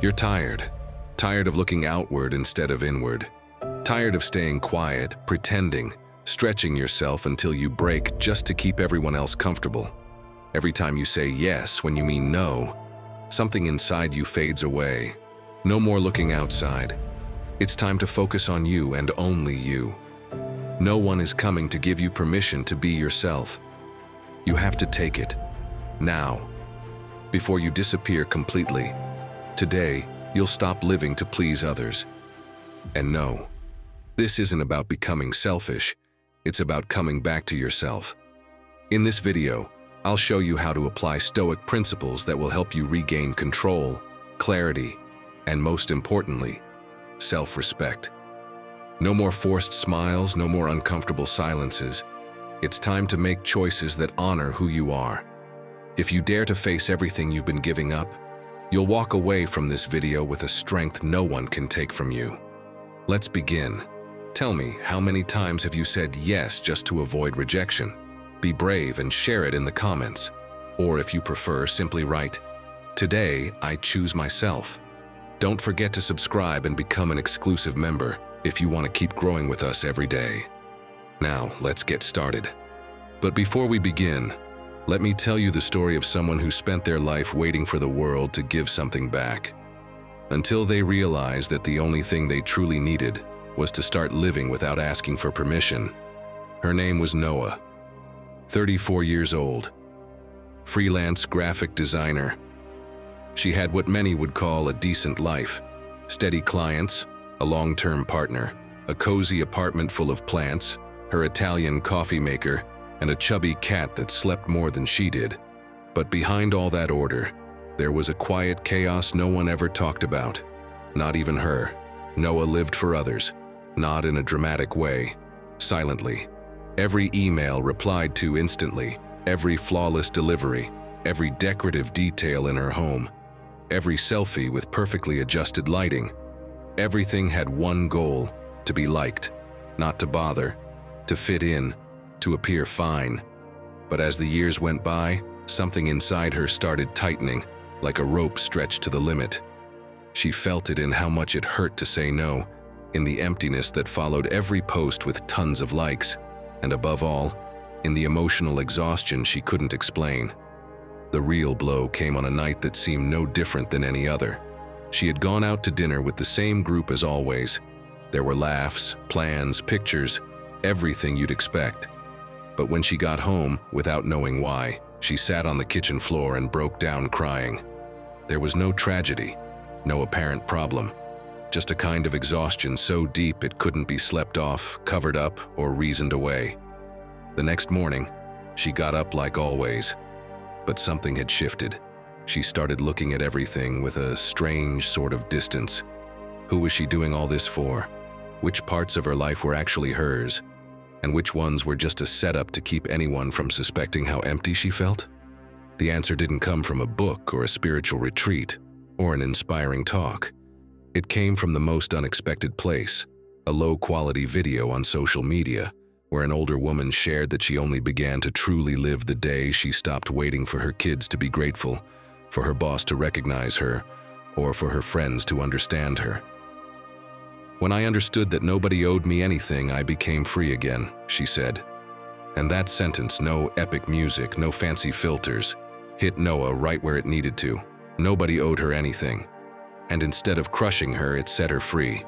You're tired. Tired of looking outward instead of inward. Tired of staying quiet, pretending, stretching yourself until you break just to keep everyone else comfortable. Every time you say yes when you mean no, something inside you fades away. No more looking outside. It's time to focus on you and only you. No one is coming to give you permission to be yourself. You have to take it, now, before you disappear completely. Today, you'll stop living to please others. And no, this isn't about becoming selfish, it's about coming back to yourself. In this video, I'll show you how to apply Stoic principles that will help you regain control, clarity, and most importantly, self-respect. No more forced smiles, no more uncomfortable silences. It's time to make choices that honor who you are. If you dare to face everything you've been giving up, you'll walk away from this video with a strength no one can take from you. Let's begin. Tell me, how many times have you said yes just to avoid rejection? Be brave and share it in the comments. Or if you prefer, simply write, "Today, I choose myself." Don't forget to subscribe and become an exclusive member if you want to keep growing with us every day. Now, let's get started. But before we begin, let me tell you the story of someone who spent their life waiting for the world to give something back, until they realized that the only thing they truly needed was to start living without asking for permission. Her name was Noah, 34 years old, freelance graphic designer. She had what many would call a decent life, steady clients, a long-term partner, a cozy apartment full of plants, her Italian coffee maker, and a chubby cat that slept more than she did. But behind all that order, there was a quiet chaos no one ever talked about. Not even her. Noah lived for others, not in a dramatic way, silently. Every email replied to instantly, every flawless delivery, every decorative detail in her home, every selfie with perfectly adjusted lighting. Everything had one goal: to be liked, not to bother, to fit in, to appear fine. But as the years went by, something inside her started tightening, like a rope stretched to the limit. She felt it in how much it hurt to say no, in the emptiness that followed every post with tons of likes, and above all, in the emotional exhaustion she couldn't explain. The real blow came on a night that seemed no different than any other. She had gone out to dinner with the same group as always. There were laughs, plans, pictures, everything you'd expect. But when she got home, without knowing why, she sat on the kitchen floor and broke down crying. There was no tragedy, no apparent problem, just a kind of exhaustion so deep it couldn't be slept off, covered up, or reasoned away. The next morning, she got up like always, but something had shifted. She started looking at everything with a strange sort of distance. Who was she doing all this for? Which parts of her life were actually hers? And which ones were just a setup to keep anyone from suspecting how empty she felt? The answer didn't come from a book or a spiritual retreat or an inspiring talk. It came from the most unexpected place, a low-quality video on social media, where an older woman shared that she only began to truly live the day she stopped waiting for her kids to be grateful, for her boss to recognize her, or for her friends to understand her. "When I understood that nobody owed me anything, I became free again," she said. And that sentence, no epic music, no fancy filters, hit Noah right where it needed to. Nobody owed her anything. And instead of crushing her, it set her free.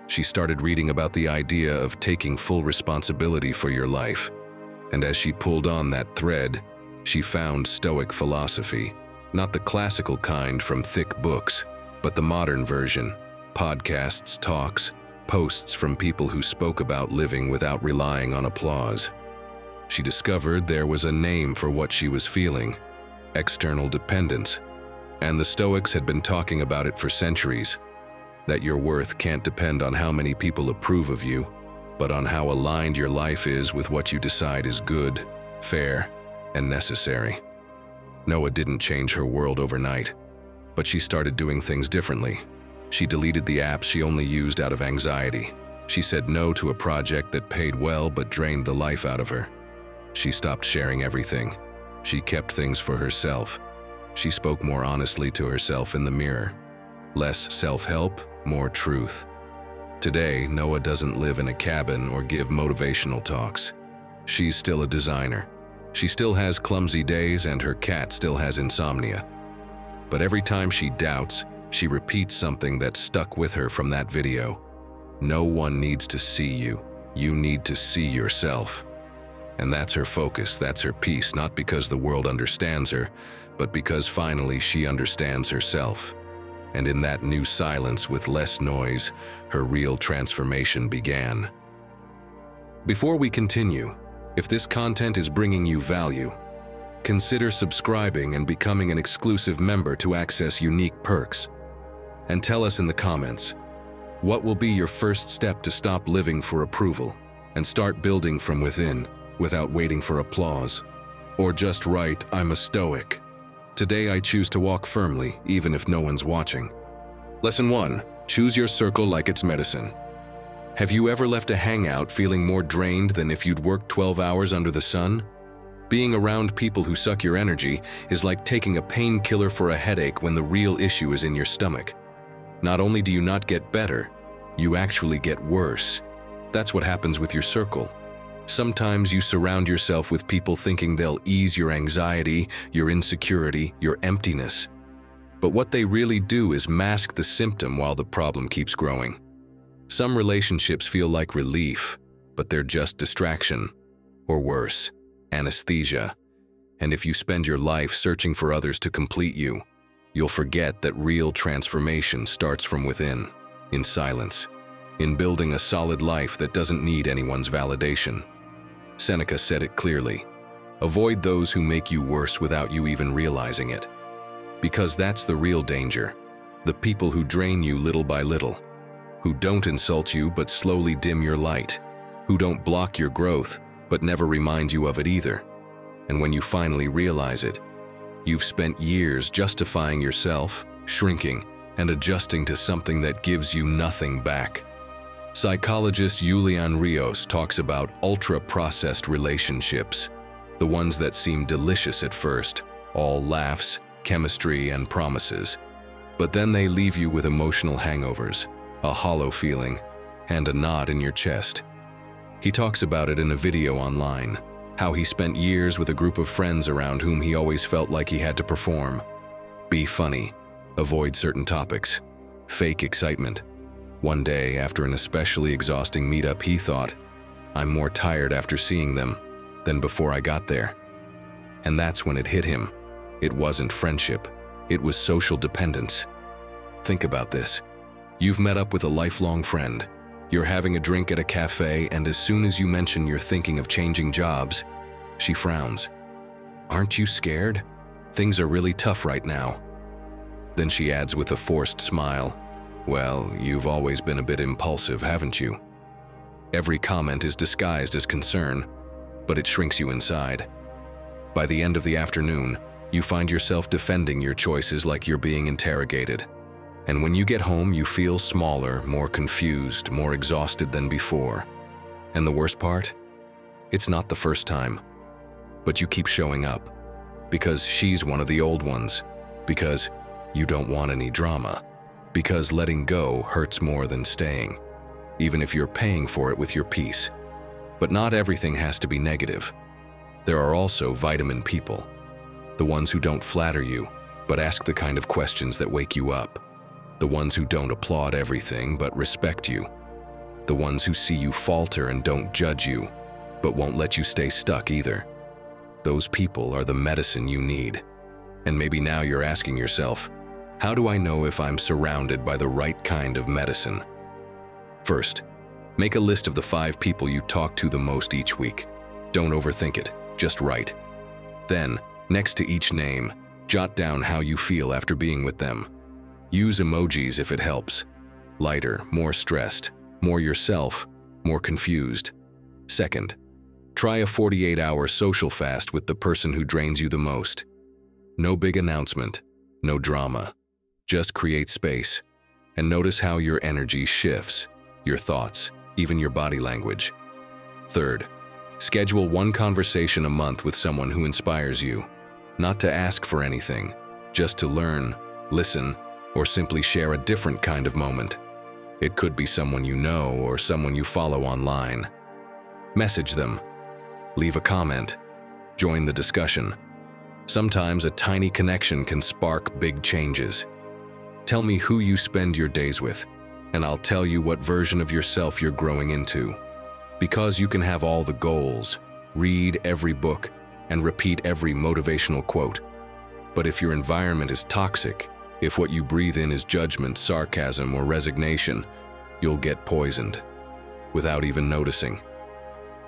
She started reading about the idea of taking full responsibility for your life. And as she pulled on that thread, she found Stoic philosophy. Not the classical kind from thick books, but the modern version. Podcasts, talks, posts from people who spoke about living without relying on applause. She discovered there was a name for what she was feeling: external dependence. And the Stoics had been talking about it for centuries. That your worth can't depend on how many people approve of you, but on how aligned your life is with what you decide is good, fair, and necessary. Noah didn't change her world overnight, but she started doing things differently. She deleted the apps she only used out of anxiety. She said no to a project that paid well but drained the life out of her. She stopped sharing everything. She kept things for herself. She spoke more honestly to herself in the mirror. Less self-help, more truth. Today, Noah doesn't live in a cabin or give motivational talks. She's still a designer. She still has clumsy days and her cat still has insomnia. But every time she doubts, she repeats something that stuck with her from that video. No one needs to see you. You need to see yourself. And that's her focus, that's her peace, not because the world understands her, but because finally she understands herself. And in that new silence with less noise, her real transformation began. Before we continue, if this content is bringing you value, consider subscribing and becoming an exclusive member to access unique perks. And tell us in the comments, what will be your first step to stop living for approval and start building from within without waiting for applause? Or just write, I'm a Stoic. Today I choose to walk firmly, even if no one's watching. Lesson 1. Choose your circle like it's medicine. Have you ever left a hangout feeling more drained than if you'd worked 12 hours under the sun? Being around people who suck your energy is like taking a painkiller for a headache when the real issue is in your stomach. Not only do you not get better, you actually get worse. That's what happens with your circle. Sometimes you surround yourself with people thinking they'll ease your anxiety, your insecurity, your emptiness. But what they really do is mask the symptom while the problem keeps growing. Some relationships feel like relief, but they're just distraction. Or worse, anesthesia. And if you spend your life searching for others to complete you, you'll forget that real transformation starts from within, in silence, in building a solid life that doesn't need anyone's validation. Seneca said it clearly, avoid those who make you worse without you even realizing it. Because that's the real danger, the people who drain you little by little, who don't insult you but slowly dim your light, who don't block your growth but never remind you of it either. And when you finally realize it, you've spent years justifying yourself, shrinking, and adjusting to something that gives you nothing back. Psychologist Julian Rios talks about ultra-processed relationships, the ones that seem delicious at first, all laughs, chemistry, and promises. But then they leave you with emotional hangovers, a hollow feeling, and a knot in your chest. He talks about it in a video online, how he spent years with a group of friends around whom he always felt like he had to perform. Be funny, avoid certain topics, fake excitement. One day, after an especially exhausting meetup, he thought, I'm more tired after seeing them than before I got there. And that's when it hit him. It wasn't friendship, it was social dependence. Think about this. You've met up with a lifelong friend. You're having a drink at a cafe, and as soon as you mention you're thinking of changing jobs, she frowns. Aren't you scared? Things are really tough right now. Then she adds with a forced smile, well, you've always been a bit impulsive, haven't you? Every comment is disguised as concern, but it shrinks you inside. By the end of the afternoon, you find yourself defending your choices like you're being interrogated. And when you get home, you feel smaller, more confused, more exhausted than before. And the worst part? It's not the first time. But you keep showing up. Because she's one of the old ones. Because you don't want any drama. Because letting go hurts more than staying. Even if you're paying for it with your peace. But not everything has to be negative. There are also vitamin people. The ones who don't flatter you, but ask the kind of questions that wake you up. The ones who don't applaud everything but respect you. The ones who see you falter and don't judge you, but won't let you stay stuck either. Those people are the medicine you need. And maybe now you're asking yourself, how do I know if I'm surrounded by the right kind of medicine? First, make a list of the 5 people you talk to the most each week. Don't overthink it, just write. Then, next to each name, jot down how you feel after being with them. Use emojis if it helps. Lighter, more stressed, more yourself, more confused. Second, try a 48-hour social fast with the person who drains you the most. No big announcement, no drama. Just create space and notice how your energy shifts, your thoughts, even your body language. Third, schedule one conversation a month with someone who inspires you. Not to ask for anything, just to learn, listen, or simply share a different kind of moment. It could be someone you know or someone you follow online. Message them. Leave a comment. Join the discussion. Sometimes a tiny connection can spark big changes. Tell me who you spend your days with, and I'll tell you what version of yourself you're growing into. Because you can have all the goals, read every book, and repeat every motivational quote. But if your environment is toxic, if what you breathe in is judgment, sarcasm, or resignation, you'll get poisoned without even noticing.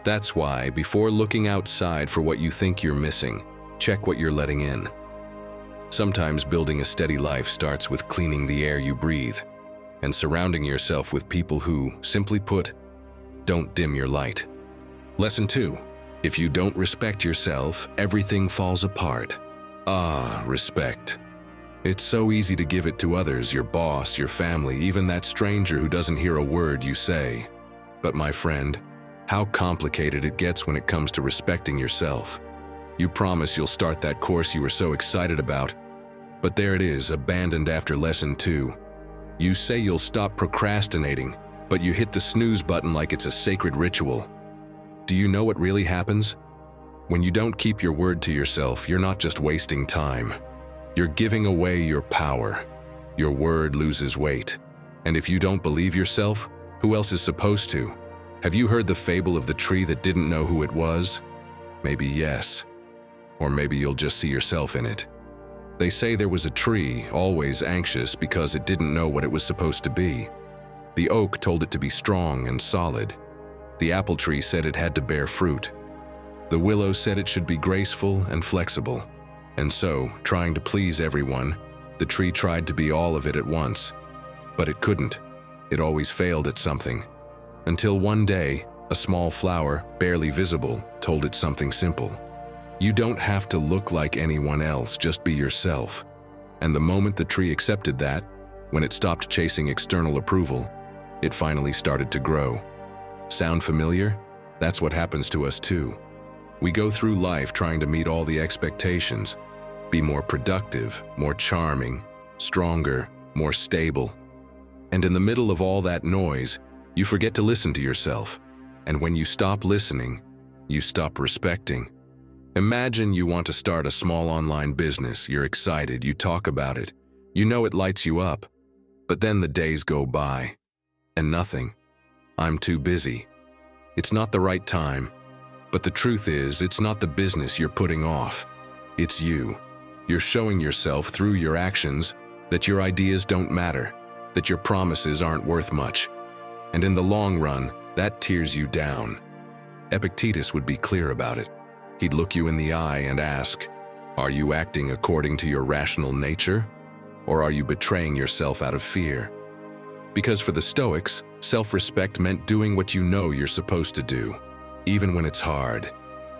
That's why, before looking outside for what you think you're missing, check what you're letting in. Sometimes building a steady life starts with cleaning the air you breathe and surrounding yourself with people who, simply put, don't dim your light. Lesson 2. If you don't respect yourself, everything falls apart. Respect. It's so easy to give it to others, your boss, your family, even that stranger who doesn't hear a word you say. But my friend, how complicated it gets when it comes to respecting yourself. You promise you'll start that course you were so excited about, but there it is, abandoned after lesson 2. You say you'll stop procrastinating, but you hit the snooze button like it's a sacred ritual. Do you know what really happens? When you don't keep your word to yourself, you're not just wasting time. You're giving away your power. Your word loses weight. And if you don't believe yourself, who else is supposed to? Have you heard the fable of the tree that didn't know who it was? Maybe yes. Or maybe you'll just see yourself in it. They say there was a tree, always anxious because it didn't know what it was supposed to be. The oak told it to be strong and solid. The apple tree said it had to bear fruit. The willow said it should be graceful and flexible. And so, trying to please everyone, the tree tried to be all of it at once. But it couldn't. It always failed at something. Until one day, a small flower, barely visible, told it something simple. You don't have to look like anyone else, just be yourself. And the moment the tree accepted that, when it stopped chasing external approval, it finally started to grow. Sound familiar? That's what happens to us too. We go through life trying to meet all the expectations, be more productive, more charming, stronger, more stable. And in the middle of all that noise, you forget to listen to yourself. And when you stop listening, you stop respecting. Imagine you want to start a small online business, you're excited, you talk about it, you know it lights you up. But then the days go by, and nothing. I'm too busy. It's not the right time. But the truth is, it's not the business you're putting off. It's you. You're showing yourself through your actions that your ideas don't matter, that your promises aren't worth much. And in the long run, that tears you down. Epictetus would be clear about it. He'd look you in the eye and ask, are you acting according to your rational nature? Or are you betraying yourself out of fear? Because for the Stoics, self-respect meant doing what you know you're supposed to do, even when it's hard,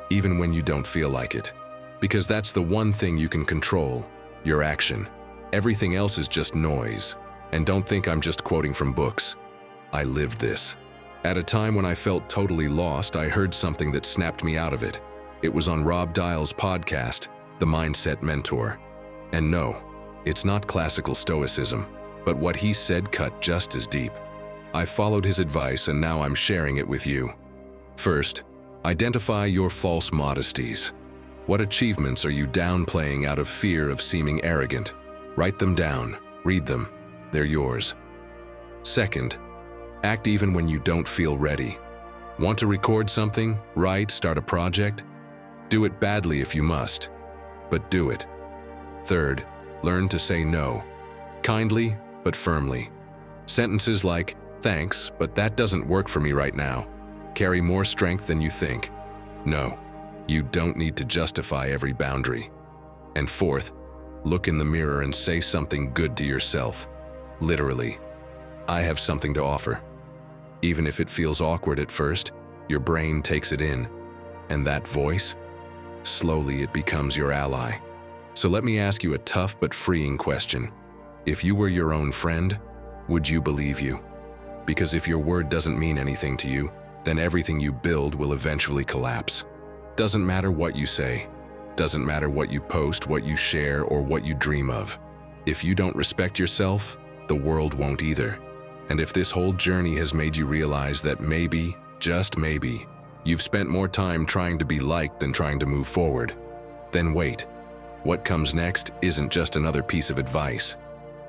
even when you don't feel like it. Because that's the one thing you can control, your action. Everything else is just noise. And don't think I'm just quoting from books. I lived this. At a time when I felt totally lost, I heard something that snapped me out of it. It was on Rob Dial's podcast, The Mindset Mentor. And no, it's not classical Stoicism, but what he said cut just as deep. I followed his advice and now I'm sharing it with you. First, identify your false modesties. What achievements are you downplaying out of fear of seeming arrogant? Write them down, read them, they're yours. Second, act even when you don't feel ready. Want to record something, write, start a project? Do it badly if you must, but do it. Third, learn to say no, kindly but firmly. Sentences like, thanks, but that doesn't work for me right now, carry more strength than you think. No, you don't need to justify every boundary. And fourth, look in the mirror and say something good to yourself. Literally, I have something to offer. Even if it feels awkward at first, your brain takes it in. And that voice? Slowly it becomes your ally. So let me ask you a tough but freeing question. If you were your own friend, would you believe you? Because if your word doesn't mean anything to you, then everything you build will eventually collapse. Doesn't matter what you say. Doesn't matter what you post, what you share, or what you dream of. If you don't respect yourself, the world won't either. And if this whole journey has made you realize that maybe, just maybe, you've spent more time trying to be liked than trying to move forward, then wait. What comes next isn't just another piece of advice.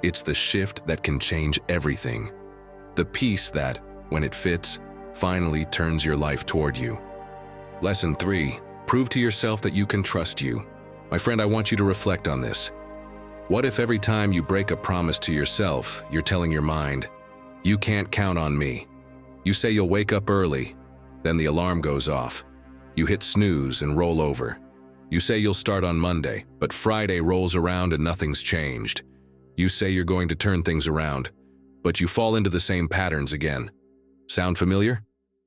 It's the shift that can change everything. The piece that, when it fits, finally turns your life toward you. Lesson 3. Prove to yourself that you can trust you. My friend, I want you to reflect on this. What if every time you break a promise to yourself, you're telling your mind, "You can't count on me." You say you'll wake up early, then the alarm goes off. You hit snooze and roll over. You say you'll start on Monday, but Friday rolls around and nothing's changed. You say you're going to turn things around, but you fall into the same patterns again. Sound familiar?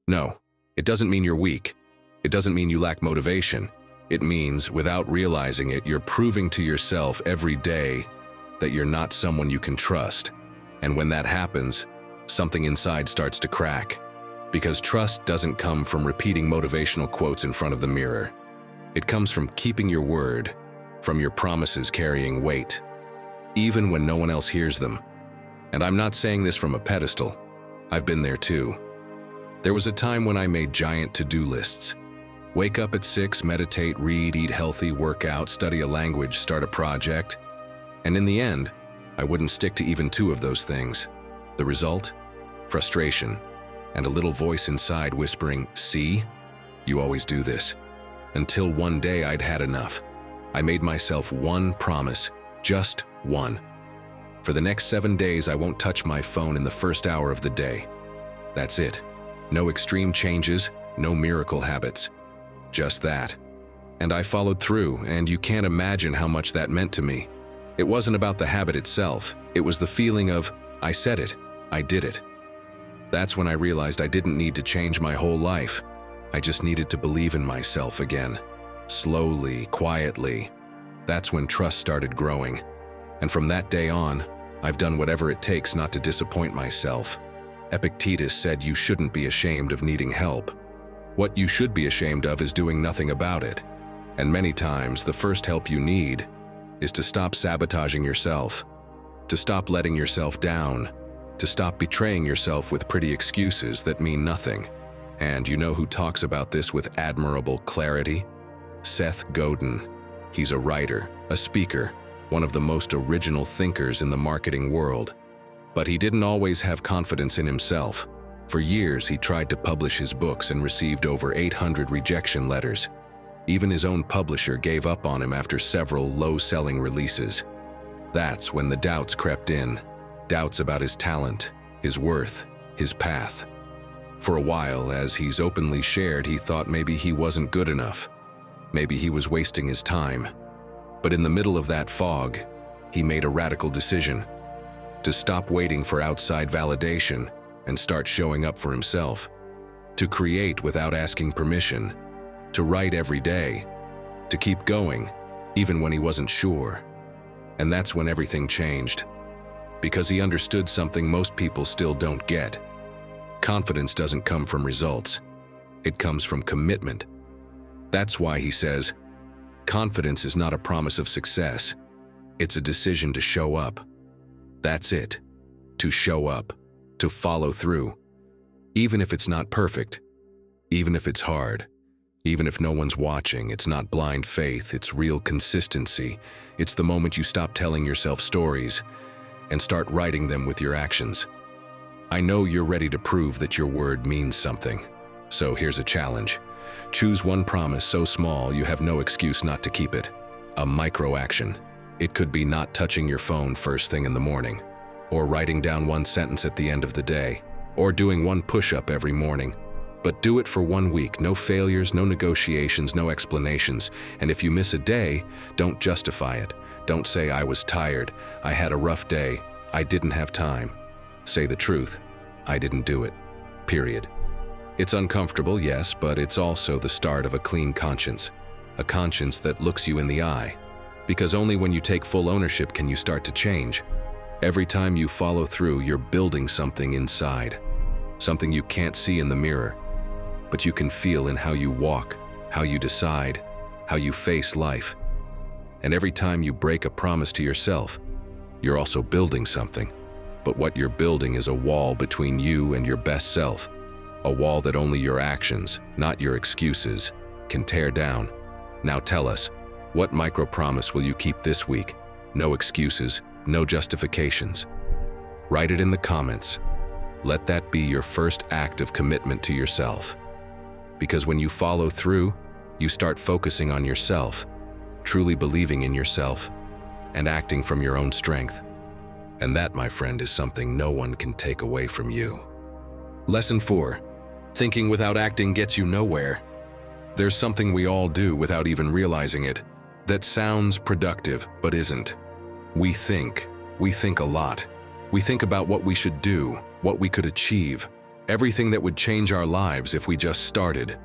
No, it doesn't mean you're weak. It doesn't mean you lack motivation. It means, without realizing it, you're proving to yourself every day that you're not someone you can trust. And when that happens, something inside starts to crack. Because trust doesn't come from repeating motivational quotes in front of the mirror. It comes from keeping your word, from your promises carrying weight, even when no one else hears them. And I'm not saying this from a pedestal. I've been there too. There was a time when I made giant to-do lists. Wake up at 6, meditate, read, eat healthy, work out, study a language, start a project. And in the end, I wouldn't stick to even 2 of those things. The result? Frustration, and a little voice inside whispering, "See? You always do this." Until one day I'd had enough. I made myself one promise, just one. For the next 7 days, I won't touch my phone in the first hour of the day. That's it. No extreme changes, no miracle habits. Just that. And I followed through, and you can't imagine how much that meant to me. It wasn't about the habit itself. It was the feeling of, I said it, I did it. That's when I realized I didn't need to change my whole life. I just needed to believe in myself again. Slowly, quietly. That's when trust started growing. And from that day on, I've done whatever it takes not to disappoint myself. Epictetus said you shouldn't be ashamed of needing help. What you should be ashamed of is doing nothing about it. And many times, the first help you need is to stop sabotaging yourself, to stop letting yourself down, to stop betraying yourself with pretty excuses that mean nothing. And you know who talks about this with admirable clarity? Seth Godin. He's a writer, a speaker, one of the most original thinkers in the marketing world. But he didn't always have confidence in himself. For years, he tried to publish his books and received over 800 rejection letters. Even his own publisher gave up on him after several low-selling releases. That's when the doubts crept in. Doubts about his talent, his worth, his path. For a while, as he's openly shared, he thought maybe he wasn't good enough. Maybe he was wasting his time. But in the middle of that fog, he made a radical decision. To stop waiting for outside validation and start showing up for himself. To create without asking permission. To write every day. To keep going, even when he wasn't sure. And that's when everything changed. Because he understood something most people still don't get. Confidence doesn't come from results. It comes from commitment. That's why he says, confidence is not a promise of success. It's a decision to show up. That's it. To show up. To follow through. Even if it's not perfect. Even if it's hard. Even if no one's watching, it's not blind faith, it's real consistency. It's the moment you stop telling yourself stories and start writing them with your actions. I know you're ready to prove that your word means something. So here's a challenge. Choose one promise so small you have no excuse not to keep it. A micro-action. It could be not touching your phone first thing in the morning, or writing down one sentence at the end of the day, or doing one push-up every morning. But do it for 1 week. No failures, no negotiations, no explanations. And if you miss a day, don't justify it. Don't say, I was tired, I had a rough day, I didn't have time. Say the truth. I didn't do it. Period. It's uncomfortable, yes, but it's also the start of a clean conscience. A conscience that looks you in the eye. Because only when you take full ownership can you start to change. Every time you follow through, you're building something inside. Something you can't see in the mirror, but you can feel in how you walk, how you decide, how you face life. And every time you break a promise to yourself, You're also building something. But what you're building is a wall between you and your best self. A wall that only your actions, not your excuses, can tear down. Now tell us, what micro-promise will you keep this week? No excuses, no justifications. Write it in the comments. Let that be your first act of commitment to yourself. Because when you follow through, you start focusing on yourself, truly believing in yourself, and acting from your own strength. And that, my friend, is something no one can take away from you. Lesson 4. Thinking without acting gets you nowhere. There's something we all do without even realizing it that sounds productive but isn't. We think a lot. We think about what we should do, what we could achieve, everything that would change our lives if we just started.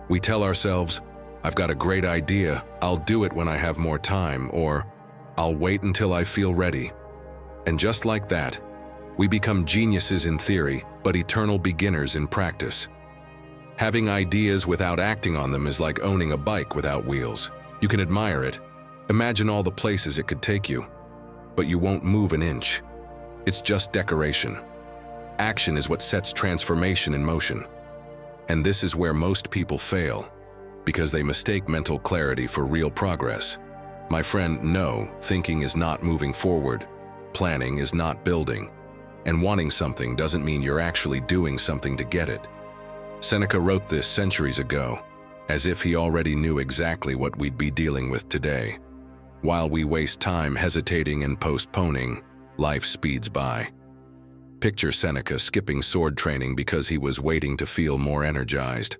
We tell ourselves, I've got a great idea, I'll do it when I have more time, or I'll wait until I feel ready. And just like that, we become geniuses in theory, but eternal beginners in practice. Having ideas without acting on them is like owning a bike without wheels. You can admire it, imagine all the places it could take you, but you won't move an inch. It's just decoration. Action is what sets transformation in motion. And this is where most people fail, because they mistake mental clarity for real progress. My friend, no, thinking is not moving forward. Planning is not building. And wanting something doesn't mean you're actually doing something to get it. Seneca wrote this centuries ago, as if he already knew exactly what we'd be dealing with today. While we waste time hesitating and postponing, life speeds by. Picture Seneca skipping sword training because he was waiting to feel more energized,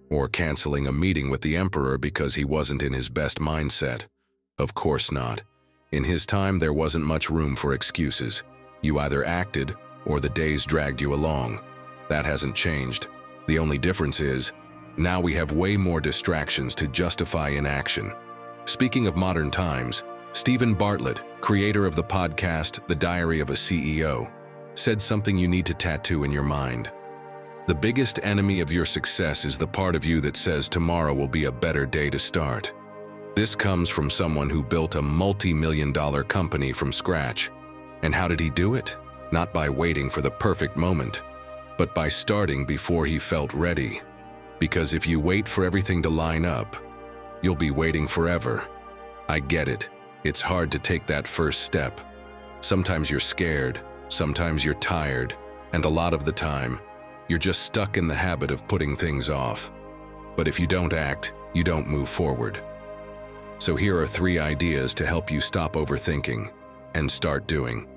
or canceling a meeting with the emperor because he wasn't in his best mindset. Of course not. In his time, there wasn't much room for excuses. You either acted, or the days dragged you along. That hasn't changed. The only difference is, now we have way more distractions to justify inaction. Speaking of modern times, Stephen Bartlett, creator of the podcast The Diary of a CEO, said something you need to tattoo in your mind. The biggest enemy of your success is the part of you that says tomorrow will be a better day to start. This comes from someone who built a multi-million-dollar company from scratch. And how did he do it? Not by waiting for the perfect moment, but by starting before he felt ready. Because if you wait for everything to line up, you'll be waiting forever. I get it. It's hard to take that first step. Sometimes you're scared, sometimes you're tired, and a lot of the time, you're just stuck in the habit of putting things off. But if you don't act, you don't move forward. So here are 3 ideas to help you stop overthinking and start doing.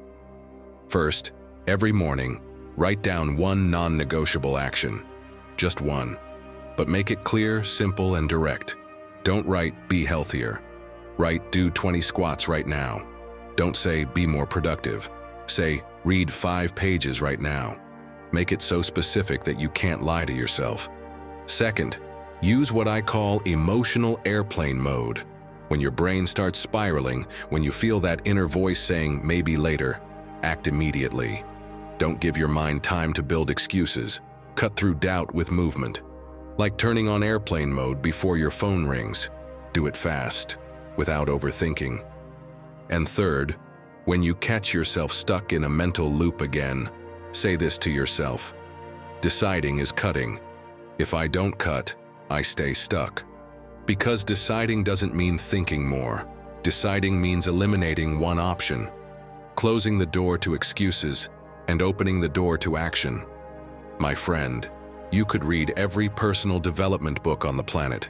First, every morning, write down one non-negotiable action. Just one. But make it clear, simple, and direct. Don't write, be healthier. Write, do 20 squats right now. Don't say, be more productive. Say, read 5 pages right now. Make it so specific that you can't lie to yourself. Second, use what I call emotional airplane mode. When your brain starts spiraling, when you feel that inner voice saying, maybe later, act immediately. Don't give your mind time to build excuses. Cut through doubt with movement. Like turning on airplane mode before your phone rings. Do it fast, without overthinking. And third, when you catch yourself stuck in a mental loop again, say this to yourself. Deciding is cutting. If I don't cut, I stay stuck. Because deciding doesn't mean thinking more. Deciding means eliminating one option, closing the door to excuses, and opening the door to action. My friend, you could read every personal development book on the planet.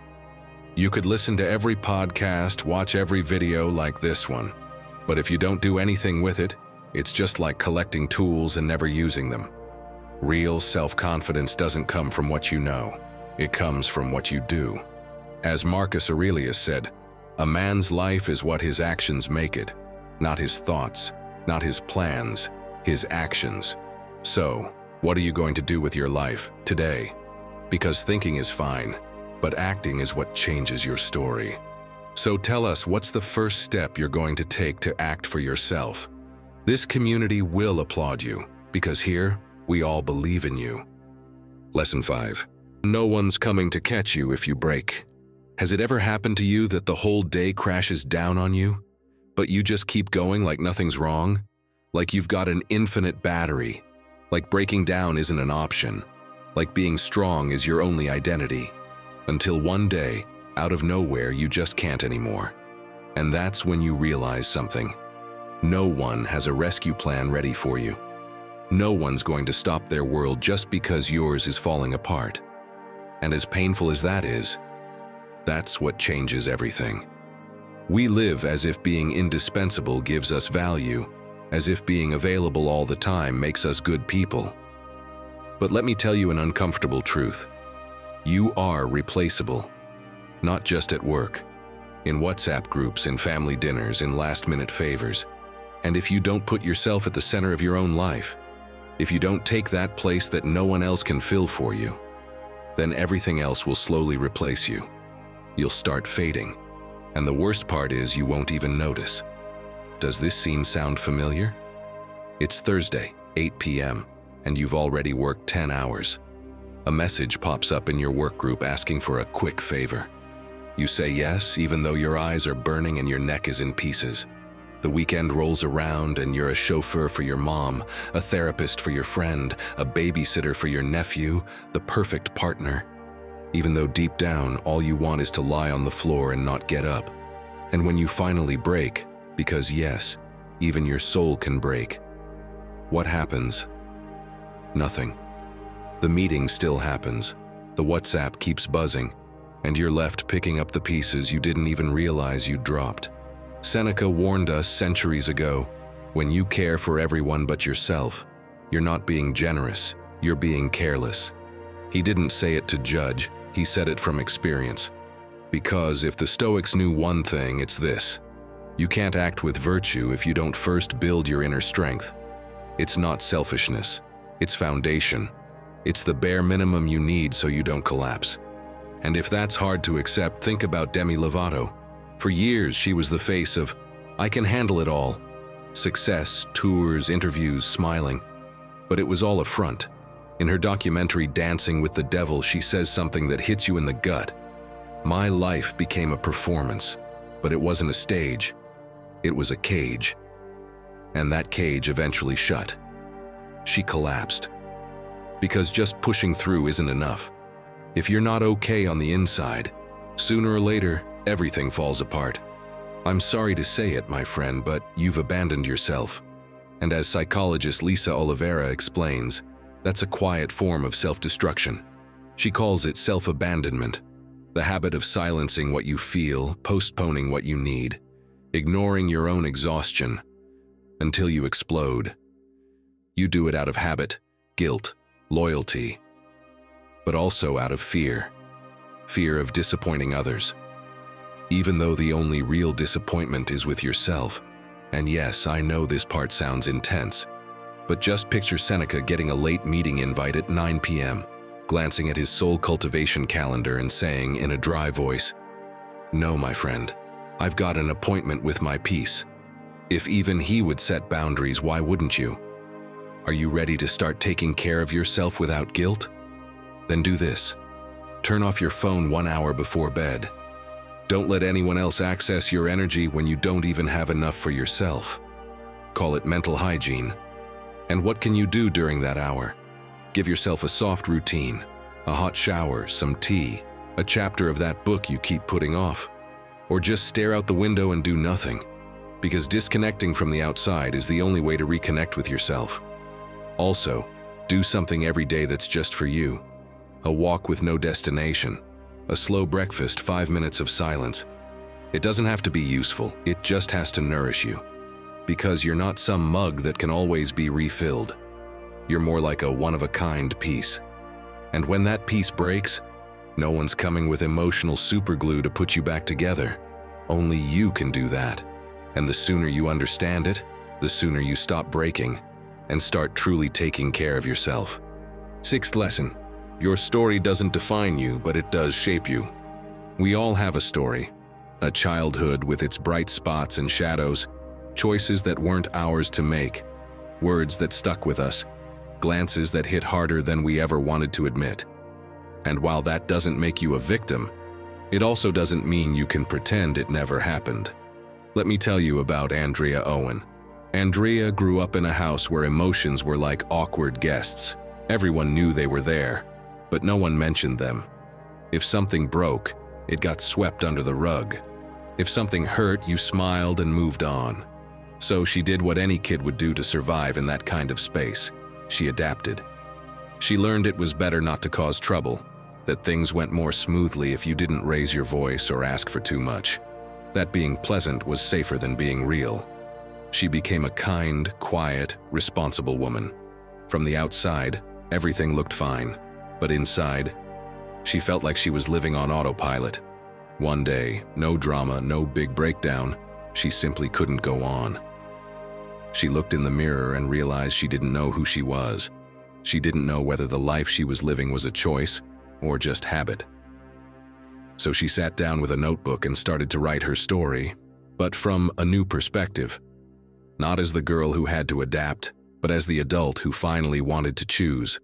You could listen to every podcast, watch every video like this one. But if you don't do anything with it, it's just like collecting tools and never using them. Real self-confidence doesn't come from what you know. It comes from what you do. As Marcus Aurelius said, a man's life is what his actions make it, not his thoughts, not his plans, his actions. So, what are you going to do with your life today? Because thinking is fine, but acting is what changes your story. So tell us, what's the first step you're going to take to act for yourself? This community will applaud you, because here, we all believe in you. Lesson 5. No one's coming to catch you if you break. Has it ever happened to you that the whole day crashes down on you, but you just keep going like nothing's wrong? Like you've got an infinite battery. Like breaking down isn't an option. Like being strong is your only identity. Until one day, out of nowhere, you just can't anymore. And that's when you realize something. No one has a rescue plan ready for you. No one's going to stop their world just because yours is falling apart. And as painful as that is, that's what changes everything. We live as if being indispensable gives us value, as if being available all the time makes us good people. But let me tell you an uncomfortable truth. You are replaceable. Not just at work, in WhatsApp groups, in family dinners, in last-minute favors. And if you don't put yourself at the center of your own life, if you don't take that place that no one else can fill for you, then everything else will slowly replace you. You'll start fading. And the worst part is you won't even notice. Does this scene sound familiar? It's Thursday, 8 p.m., and you've already worked 10 hours. A message pops up in your work group asking for a quick favor. You say yes, even though your eyes are burning and your neck is in pieces. The weekend rolls around and you're a chauffeur for your mom, a therapist for your friend, a babysitter for your nephew, the perfect partner. Even though deep down, all you want is to lie on the floor and not get up. And when you finally break, because yes, even your soul can break, what happens? Nothing. The meeting still happens. The WhatsApp keeps buzzing, and you're left picking up the pieces you didn't even realize you dropped. Seneca warned us centuries ago, when you care for everyone but yourself, you're not being generous, you're being careless. He didn't say it to judge, he said it from experience. Because if the Stoics knew one thing, it's this. You can't act with virtue if you don't first build your inner strength. It's not selfishness, it's foundation. It's the bare minimum you need so you don't collapse. And if that's hard to accept, think about Demi Lovato. For years, she was the face of, I can handle it all. Success, tours, interviews, smiling. But it was all a front. In her documentary, Dancing with the Devil, she says something that hits you in the gut. My life became a performance, but it wasn't a stage. It was a cage. And that cage eventually shut. She collapsed. Because just pushing through isn't enough. If you're not okay on the inside, sooner or later, everything falls apart. I'm sorry to say it, my friend, but you've abandoned yourself. And as psychologist Lisa Oliveira explains, that's a quiet form of self-destruction. She calls it self-abandonment, the habit of silencing what you feel, postponing what you need, ignoring your own exhaustion, until you explode. You do it out of habit, guilt, loyalty, but also out of fear. Fear of disappointing others. Even though the only real disappointment is with yourself. And yes, I know this part sounds intense, but just picture Seneca getting a late meeting invite at 9 p.m., glancing at his soul cultivation calendar and saying in a dry voice, "No, my friend, I've got an appointment with my peace." If even he would set boundaries, why wouldn't you? Are you ready to start taking care of yourself without guilt? Then do this. Turn off your phone 1 hour before bed. Don't let anyone else access your energy when you don't even have enough for yourself. Call it mental hygiene. And what can you do during that hour? Give yourself a soft routine, a hot shower, some tea, a chapter of that book you keep putting off, or just stare out the window and do nothing, because disconnecting from the outside is the only way to reconnect with yourself. Also, do something every day that's just for you. A walk with no destination, a slow breakfast, 5 minutes of silence. It doesn't have to be useful, it just has to nourish you. Because you're not some mug that can always be refilled. You're more like a one-of-a-kind piece. And when that piece breaks, no one's coming with emotional superglue to put you back together. Only you can do that. And the sooner you understand it, the sooner you stop breaking and start truly taking care of yourself. Sixth lesson. Your story doesn't define you, but it does shape you. We all have a story. A childhood with its bright spots and shadows, choices that weren't ours to make, words that stuck with us, glances that hit harder than we ever wanted to admit. And while that doesn't make you a victim, it also doesn't mean you can pretend it never happened. Let me tell you about Andrea Owen. Andrea grew up in a house where emotions were like awkward guests. Everyone knew they were there, but no one mentioned them. If something broke, it got swept under the rug. If something hurt, you smiled and moved on. So she did what any kid would do to survive in that kind of space. She adapted. She learned it was better not to cause trouble, that things went more smoothly if you didn't raise your voice or ask for too much. That being pleasant was safer than being real. She became a kind, quiet, responsible woman. From the outside, everything looked fine, but inside, she felt like she was living on autopilot. One day, no drama, no big breakdown, she simply couldn't go on. She looked in the mirror and realized she didn't know who she was. She didn't know whether the life she was living was a choice or just habit. So she sat down with a notebook and started to write her story, but from a new perspective. Not as the girl who had to adapt, but as the adult who finally wanted to choose.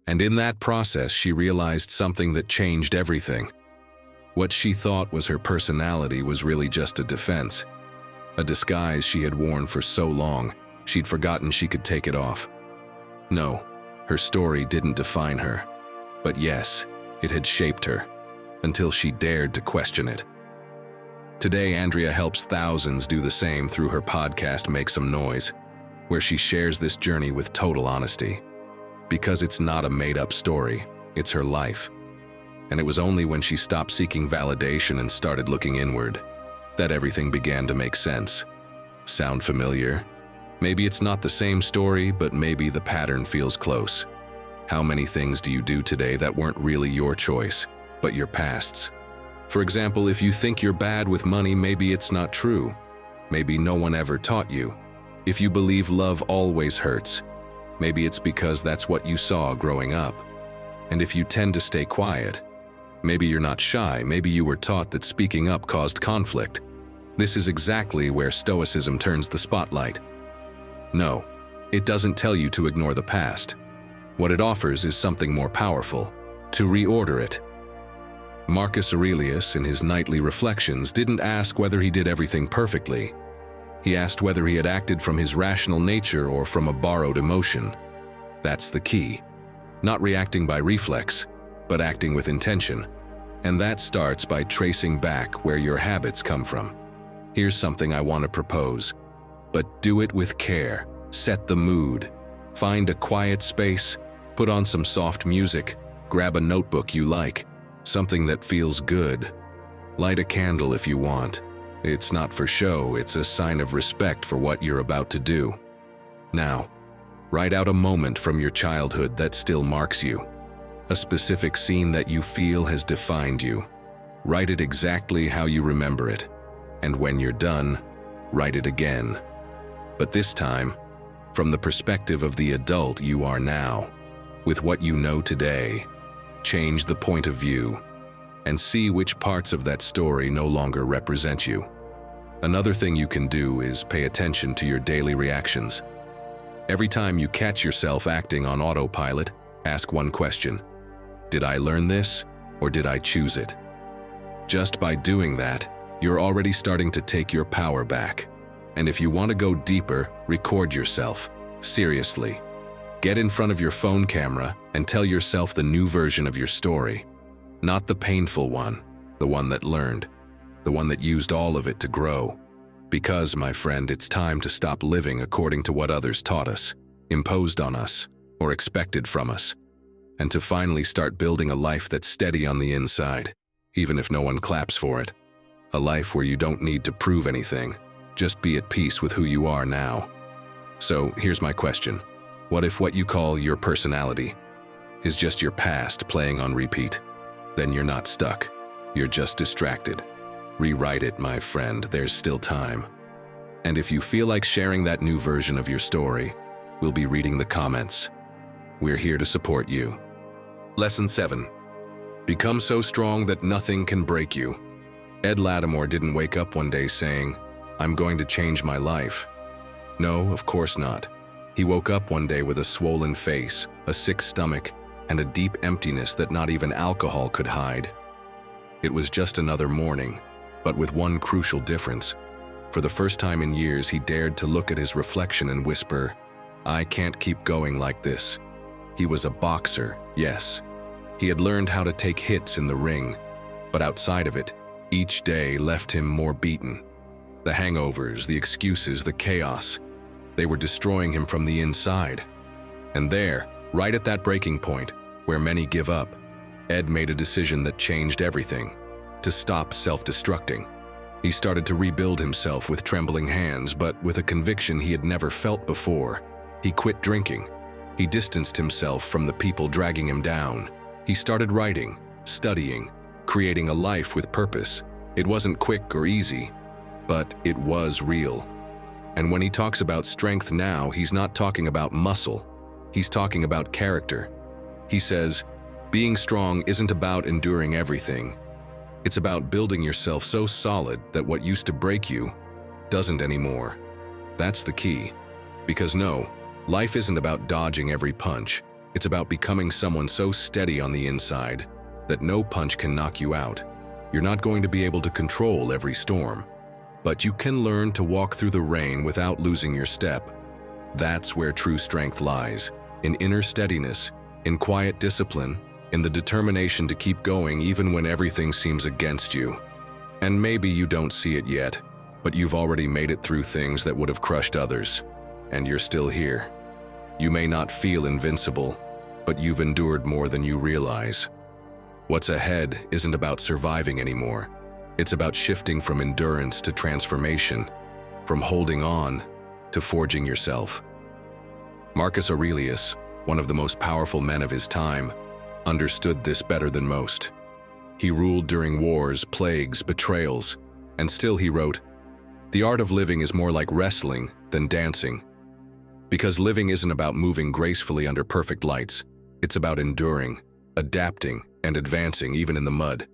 And in that process, she realized something that changed everything. What she thought was her personality was really just a defense, a disguise she had worn for so long, she'd forgotten she could take it off. No, her story didn't define her. But yes, it had shaped her, until she dared to question it. Today, Andrea helps thousands do the same through her podcast Make Some Noise, where she shares this journey with total honesty. Because it's not a made-up story, it's her life. And it was only when she stopped seeking validation and started looking inward that everything began to make sense. Sound familiar? Maybe it's not the same story, but maybe the pattern feels close. How many things do you do today that weren't really your choice, but your past's? For example, if you think you're bad with money, maybe it's not true. Maybe no one ever taught you. If you believe love always hurts, maybe it's because that's what you saw growing up. And if you tend to stay quiet, maybe you're not shy, maybe you were taught that speaking up caused conflict. This is exactly where Stoicism turns the spotlight. No, it doesn't tell you to ignore the past. What it offers is something more powerful, to reorder it. Marcus Aurelius, in his nightly reflections, didn't ask whether he did everything perfectly. He asked whether he had acted from his rational nature or from a borrowed emotion. That's the key. Not reacting by reflex, but acting with intention. And that starts by tracing back where your habits come from. Here's something I want to propose. But do it with care. Set the mood. Find a quiet space, put on some soft music, grab a notebook you like, something that feels good. Light a candle if you want. It's not for show, it's a sign of respect for what you're about to do. Now, write out a moment from your childhood that still marks you. A specific scene that you feel has defined you. Write it exactly how you remember it. And when you're done, write it again. But this time, from the perspective of the adult you are now, with what you know today. Change the point of view, and see which parts of that story no longer represent you. Another thing you can do is pay attention to your daily reactions. Every time you catch yourself acting on autopilot, ask one question. Did I learn this, or did I choose it? Just by doing that, you're already starting to take your power back. And if you want to go deeper, record yourself. Seriously. Get in front of your phone camera and tell yourself the new version of your story. Not the painful one, the one that learned, the one that used all of it to grow. Because, my friend, it's time to stop living according to what others taught us, imposed on us, or expected from us, and to finally start building a life that's steady on the inside, even if no one claps for it. A life where you don't need to prove anything, just be at peace with who you are now. So, here's my question. What if what you call your personality is just your past playing on repeat? Then you're not stuck. You're just distracted. Rewrite it, my friend. There's still time. And if you feel like sharing that new version of your story, we'll be reading the comments. We're here to support you. Lesson 7. Become so strong that nothing can break you. Ed Lattimore didn't wake up one day saying, "I'm going to change my life." No, of course not. He woke up one day with a swollen face, a sick stomach, and a deep emptiness that not even alcohol could hide. It was just another morning, but with one crucial difference. For the first time in years, he dared to look at his reflection and whisper, "I can't keep going like this." He was a boxer, yes. He had learned how to take hits in the ring, but outside of it, each day left him more beaten. The hangovers, the excuses, the chaos, they were destroying him from the inside. And there, right at that breaking point, where many give up, Ed made a decision that changed everything: to stop self-destructing. He started to rebuild himself with trembling hands, but with a conviction he had never felt before. He quit drinking. He distanced himself from the people dragging him down. He started writing, studying, creating a life with purpose. It wasn't quick or easy, but it was real. And when he talks about strength now, he's not talking about muscle. He's talking about character. He says, being strong isn't about enduring everything. It's about building yourself so solid that what used to break you doesn't anymore. That's the key. Because no, life isn't about dodging every punch. It's about becoming someone so steady on the inside that no punch can knock you out. You're not going to be able to control every storm, but you can learn to walk through the rain without losing your step. That's where true strength lies, in inner steadiness, in quiet discipline, in the determination to keep going even when everything seems against you. And maybe you don't see it yet, but you've already made it through things that would have crushed others, and you're still here. You may not feel invincible, but you've endured more than you realize. What's ahead isn't about surviving anymore. It's about shifting from endurance to transformation, from holding on to forging yourself. Marcus Aurelius, one of the most powerful men of his time, understood this better than most. He ruled during wars, plagues, betrayals, and still he wrote, "The art of living is more like wrestling than dancing." Because living isn't about moving gracefully under perfect lights. It's about enduring, adapting, and advancing even in the mud.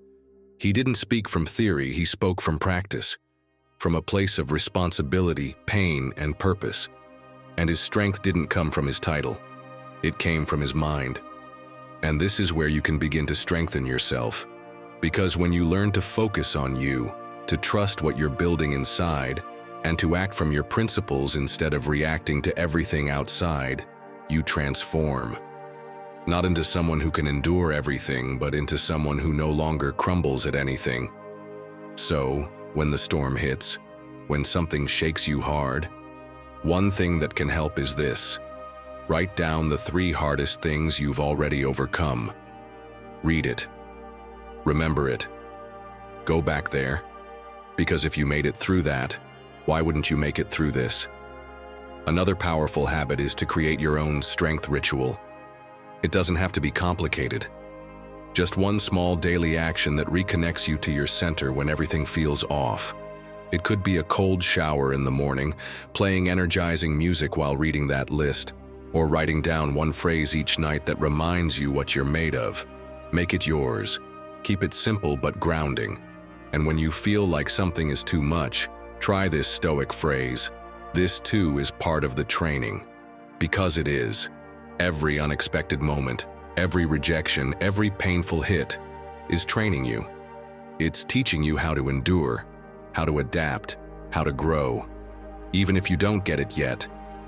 He didn't speak from theory, he spoke from practice, from a place of responsibility, pain, and purpose. And his strength didn't come from his title. It came from his mind. And this is where you can begin to strengthen yourself. Because when you learn to focus on you, to trust what you're building inside, and to act from your principles instead of reacting to everything outside, you transform. Not into someone who can endure everything, but into someone who no longer crumbles at anything. So, when the storm hits, when something shakes you hard, one thing that can help is this. Write down the 3 hardest things you've already overcome. Read it. Remember it. Go back there. Because if you made it through that, why wouldn't you make it through this? Another powerful habit is to create your own strength ritual. It doesn't have to be complicated. Just one small daily action that reconnects you to your center when everything feels off. It could be a cold shower in the morning, playing energizing music while reading that list, or writing down one phrase each night that reminds you what you're made of. Make it yours. Keep it simple but grounding. And when you feel like something is too much, try this Stoic phrase. This too is part of the training. Because it is. Every unexpected moment, every rejection, every painful hit is training you. It's teaching you how to endure, how to adapt, how to grow. Even if you don't get it yet,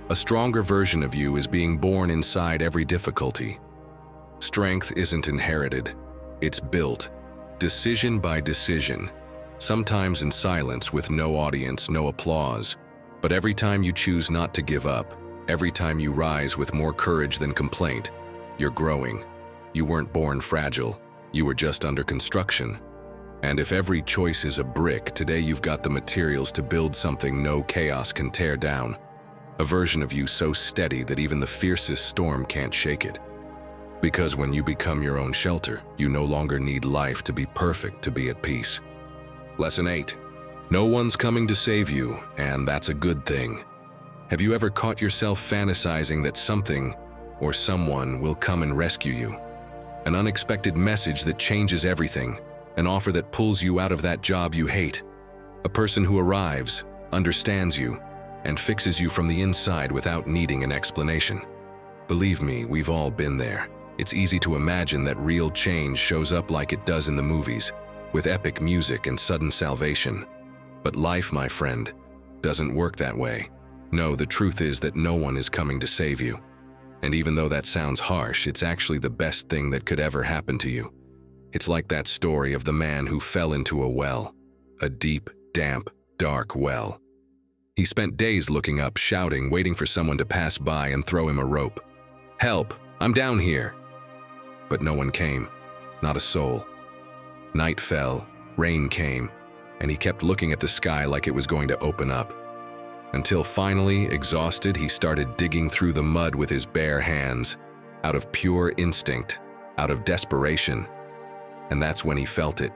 a stronger version of you is being born inside every difficulty. Strength isn't inherited, it's built, decision by decision, sometimes in silence with no audience, no applause. But every time you choose not to give up, every time you rise with more courage than complaint, you're growing. You weren't born fragile, you were just under construction. And if every choice is a brick, today you've got the materials to build something no chaos can tear down. A version of you so steady that even the fiercest storm can't shake it. Because when you become your own shelter, you no longer need life to be perfect to be at peace. Lesson 8. No one's coming to save you, and that's a good thing. Have you ever caught yourself fantasizing that something or someone will come and rescue you? An unexpected message that changes everything, an offer that pulls you out of that job you hate, a person who arrives, understands you, and fixes you from the inside without needing an explanation. Believe me, we've all been there. It's easy to imagine that real change shows up like it does in the movies, with epic music and sudden salvation. But life, my friend, doesn't work that way. No, the truth is that no one is coming to save you. And even though that sounds harsh, it's actually the best thing that could ever happen to you. It's like that story of the man who fell into a well, a deep, damp, dark well. He spent days looking up, shouting, waiting for someone to pass by and throw him a rope. "Help! I'm down here!" But no one came, not a soul. Night fell, rain came, and he kept looking at the sky like it was going to open up. Until finally, exhausted, he started digging through the mud with his bare hands, out of pure instinct, out of desperation. And that's when he felt it.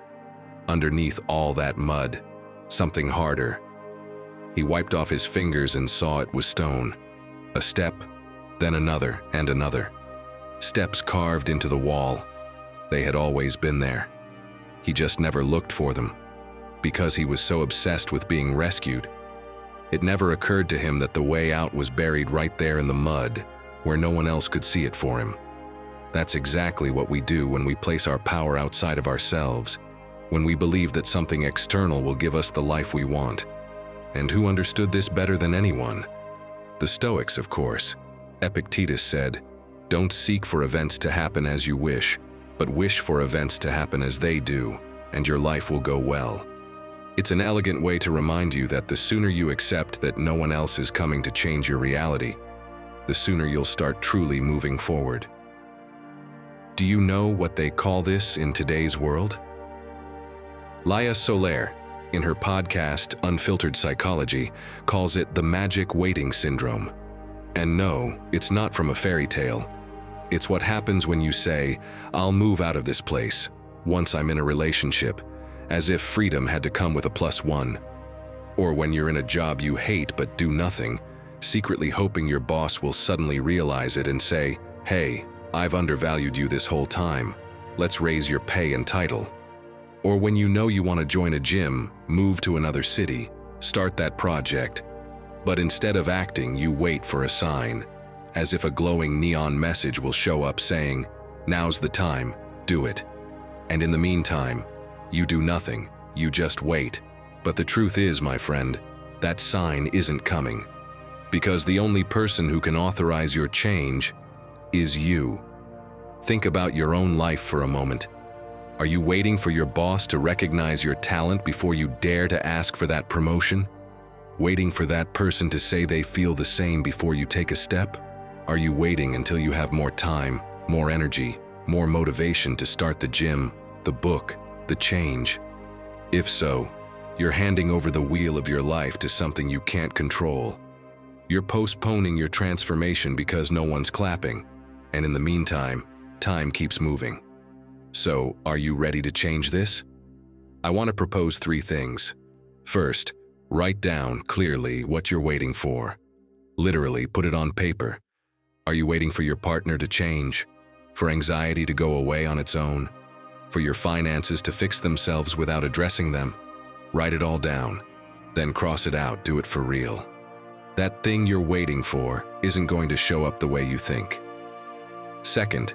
Underneath all that mud, something harder. He wiped off his fingers and saw it was stone. A step, then another and another. Steps carved into the wall. They had always been there. He just never looked for them, because he was so obsessed with being rescued. It never occurred to him that the way out was buried right there in the mud, where no one else could see it for him. That's exactly what we do when we place our power outside of ourselves, when we believe that something external will give us the life we want. And who understood this better than anyone? The Stoics, of course. Epictetus said, "Don't seek for events to happen as you wish, but wish for events to happen as they do, and your life will go well." It's an elegant way to remind you that the sooner you accept that no one else is coming to change your reality, the sooner you'll start truly moving forward. Do you know what they call this in today's world? Laia Soler, in her podcast Unfiltered Psychology, calls it the magic waiting syndrome. And no, it's not from a fairy tale. It's what happens when you say, "I'll move out of this place," once I'm in a relationship, as if freedom had to come with a +1. Or when you're in a job you hate but do nothing, secretly hoping your boss will suddenly realize it and say, "Hey, I've undervalued you this whole time. Let's raise your pay and title." Or when you know you want to join a gym, move to another city, start that project, but instead of acting, you wait for a sign, as if a glowing neon message will show up saying, "Now's the time, do it." And in the meantime, you do nothing, you just wait. But the truth is, my friend, that sign isn't coming. Because the only person who can authorize your change is you. Think about your own life for a moment. Are you waiting for your boss to recognize your talent before you dare to ask for that promotion? Waiting for that person to say they feel the same before you take a step? Are you waiting until you have more time, more energy, more motivation to start the gym, the book, the change? If so, you're handing over the wheel of your life to something you can't control. You're postponing your transformation because no one's clapping, and in the meantime, time keeps moving. So, are you ready to change this? I want to propose 3 things. First, write down clearly what you're waiting for. Literally, put it on paper. Are you waiting for your partner to change? For anxiety to go away on its own? For your finances to fix themselves without addressing them? Write it all down. Then cross it out, do it for real. That thing you're waiting for isn't going to show up the way you think. Second,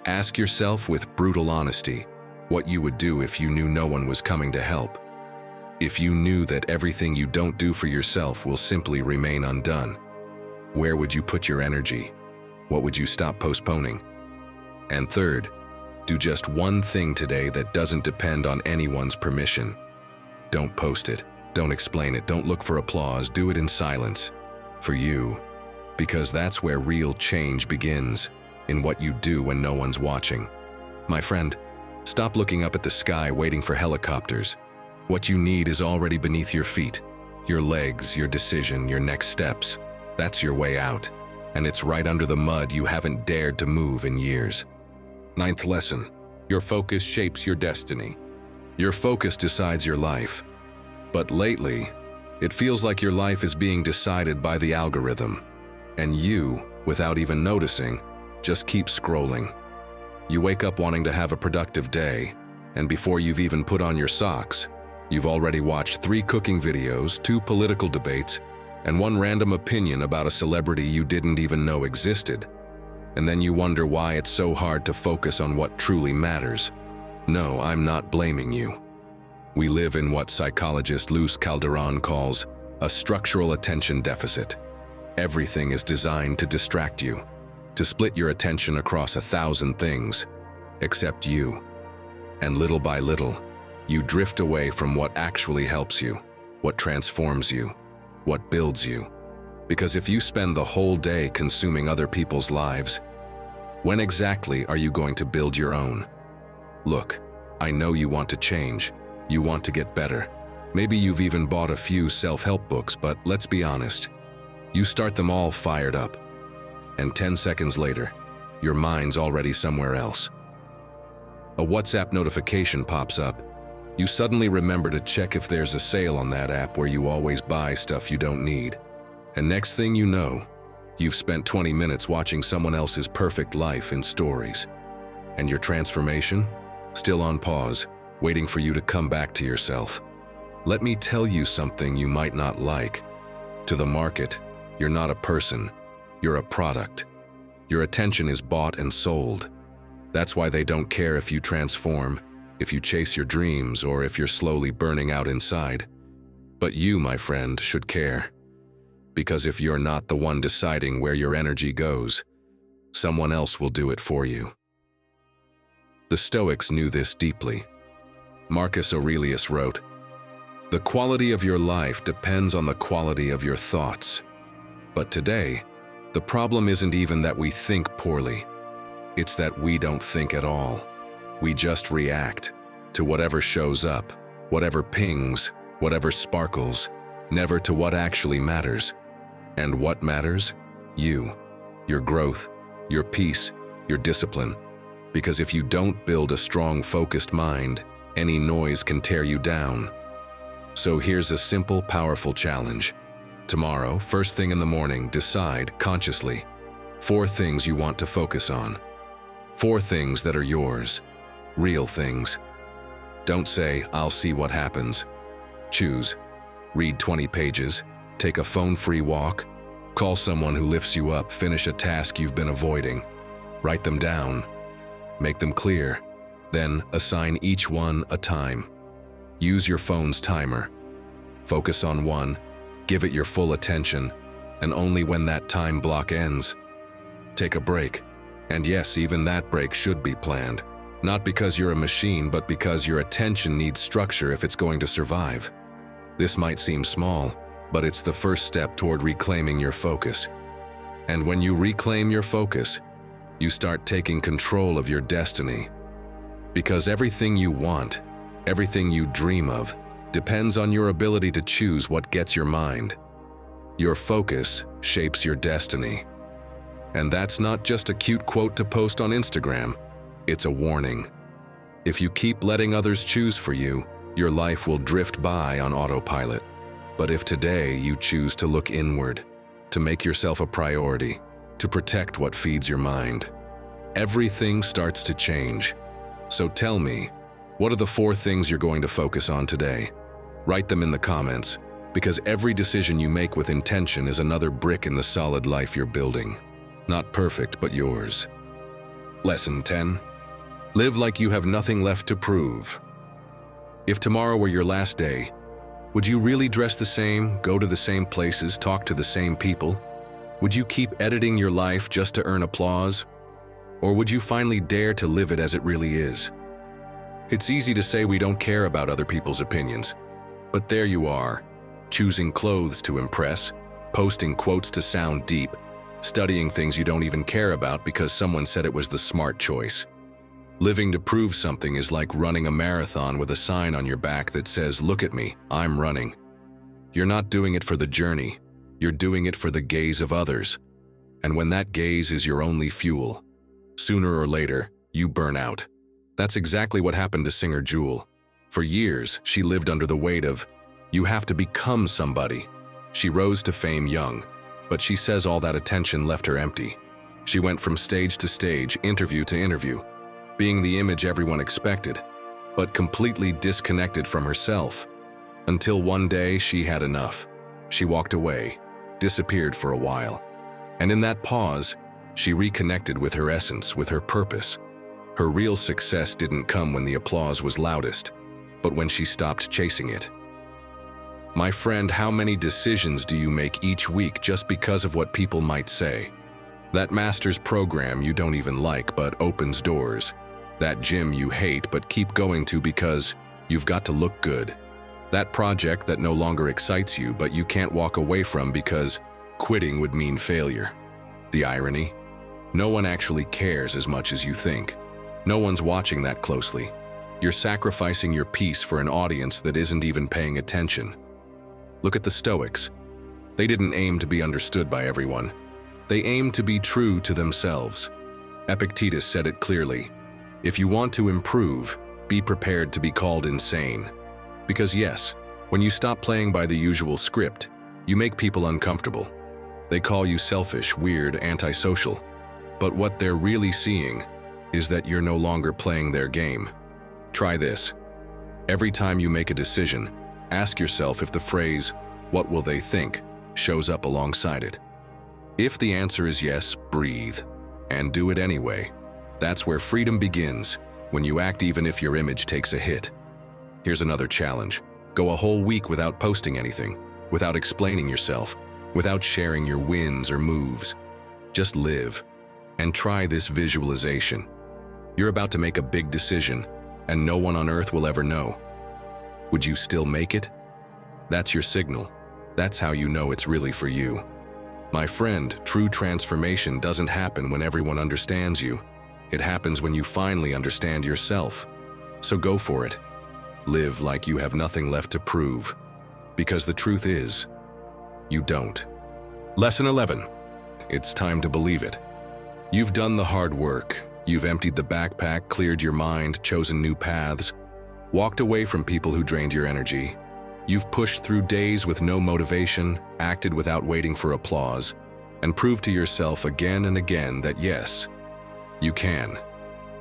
ask yourself with brutal honesty what you would do if you knew no one was coming to help. If you knew that everything you don't do for yourself will simply remain undone. Where would you put your energy? What would you stop postponing? And third, do just one thing today that doesn't depend on anyone's permission. Don't post it, don't explain it, don't look for applause, do it in silence. For you, because that's where real change begins, in what you do when no one's watching. My friend, stop looking up at the sky waiting for helicopters. What you need is already beneath your feet. Your legs, your decision, your next steps. That's your way out. And it's right under the mud you haven't dared to move in years. 9th lesson, your focus shapes your destiny. Your focus decides your life. But lately, it feels like your life is being decided by the algorithm. And you, without even noticing, just keep scrolling. You wake up wanting to have a productive day, and before you've even put on your socks, you've already watched 3 cooking videos, 2 political debates, and 1 random opinion about a celebrity you didn't even know existed. And then you wonder why it's so hard to focus on what truly matters. No, I'm not blaming you. We live in what psychologist Luis Calderon calls a structural attention deficit. Everything is designed to distract you, to split your attention across 1,000 things, except you. And little by little, you drift away from what actually helps you, what transforms you, what builds you. Because if you spend the whole day consuming other people's lives, when exactly are you going to build your own? Look, I know you want to change. You want to get better. Maybe you've even bought a few self-help books, but let's be honest. You start them all fired up, and 10 seconds later, your mind's already somewhere else. A WhatsApp notification pops up. You suddenly remember to check if there's a sale on that app where you always buy stuff you don't need. And next thing you know, you've spent 20 minutes watching someone else's perfect life in stories. And your transformation? Still on pause, waiting for you to come back to yourself. Let me tell you something you might not like. To the market, you're not a person, you're a product. Your attention is bought and sold. That's why they don't care if you transform, if you chase your dreams, or if you're slowly burning out inside. But you, my friend, should care. Because if you're not the one deciding where your energy goes, someone else will do it for you. The Stoics knew this deeply. Marcus Aurelius wrote, "The quality of your life depends on the quality of your thoughts." But today, the problem isn't even that we think poorly. It's that we don't think at all. We just react to whatever shows up, whatever pings, whatever sparkles, never to what actually matters. And what matters? You, your growth, your peace, your discipline. Because if you don't build a strong, focused mind, any noise can tear you down. So here's a simple, powerful challenge. Tomorrow, first thing in the morning, decide consciously 4 things you want to focus on. 4 things that are yours. Real things. Don't say, "I'll see what happens." Choose. Read 20 pages, take a phone-free walk, call someone who lifts you up, finish a task you've been avoiding. Write them down. Make them clear. Then assign each one a time. Use your phone's timer. Focus on one, give it your full attention, and only when that time block ends, take a break. And yes, even that break should be planned. Not because you're a machine, but because your attention needs structure if it's going to survive. This might seem small, but it's the first step toward reclaiming your focus. And when you reclaim your focus, you start taking control of your destiny. Because everything you want, everything you dream of, depends on your ability to choose what gets your mind. Your focus shapes your destiny. And that's not just a cute quote to post on Instagram. It's a warning. If you keep letting others choose for you, your life will drift by on autopilot. But if today you choose to look inward, to make yourself a priority, to protect what feeds your mind, everything starts to change. So tell me, what are the 4 things you're going to focus on today? Write them in the comments, because every decision you make with intention is another brick in the solid life you're building. Not perfect, but yours. Lesson 10. Live like you have nothing left to prove. If tomorrow were your last day, would you really dress the same, go to the same places, talk to the same people? Would you keep editing your life just to earn applause? Or would you finally dare to live it as it really is? It's easy to say we don't care about other people's opinions, but there you are, choosing clothes to impress, posting quotes to sound deep, studying things you don't even care about because someone said it was the smart choice. Living to prove something is like running a marathon with a sign on your back that says, "Look at me, I'm running." You're not doing it for the journey, you're doing it for the gaze of others. And when that gaze is your only fuel, sooner or later, you burn out. That's exactly what happened to singer Jewel. For years, she lived under the weight of, "You have to become somebody." She rose to fame young, but she says all that attention left her empty. She went from stage to stage, interview to interview, being the image everyone expected, but completely disconnected from herself. Until one day she had enough. She walked away, disappeared for a while. And in that pause, she reconnected with her essence, with her purpose. Her real success didn't come when the applause was loudest, but when she stopped chasing it. My friend, how many decisions do you make each week just because of what people might say? That master's program you don't even like but opens doors. That gym you hate but keep going to because you've got to look good. That project that no longer excites you but you can't walk away from because quitting would mean failure. The irony? No one actually cares as much as you think. No one's watching that closely. You're sacrificing your peace for an audience that isn't even paying attention. Look at the Stoics. They didn't aim to be understood by everyone. They aimed to be true to themselves. Epictetus said it clearly. If you want to improve, be prepared to be called insane. Because yes, when you stop playing by the usual script, you make people uncomfortable. They call you selfish, weird, antisocial. But what they're really seeing is that you're no longer playing their game. Try this. Every time you make a decision, ask yourself if the phrase, "What will they think?" shows up alongside it. If the answer is yes, breathe and do it anyway. That's where freedom begins, when you act even if your image takes a hit. Here's another challenge. Go a whole week without posting anything, without explaining yourself, without sharing your wins or moves. Just live and try this visualization. You're about to make a big decision, and no one on earth will ever know. Would you still make it? That's your signal. That's how you know it's really for you. My friend, true transformation doesn't happen when everyone understands you. It happens when you finally understand yourself. So go for it. Live like you have nothing left to prove. Because the truth is, you don't. Lesson 11. It's time to believe it. You've done the hard work. You've emptied the backpack, cleared your mind, chosen new paths, walked away from people who drained your energy. You've pushed through days with no motivation, acted without waiting for applause, and proved to yourself again and again that yes, you can.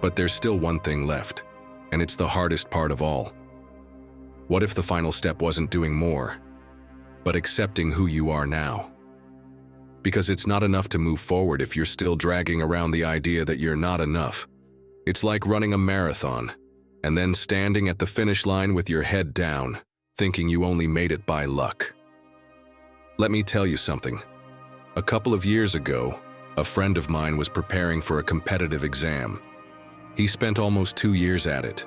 But there's still one thing left, and it's the hardest part of all. What if the final step wasn't doing more, but accepting who you are now? Because it's not enough to move forward if you're still dragging around the idea that you're not enough. It's like running a marathon, and then standing at the finish line with your head down, thinking you only made it by luck. Let me tell you something. A couple of years ago, a friend of mine was preparing for a competitive exam. He spent almost 2 years at it,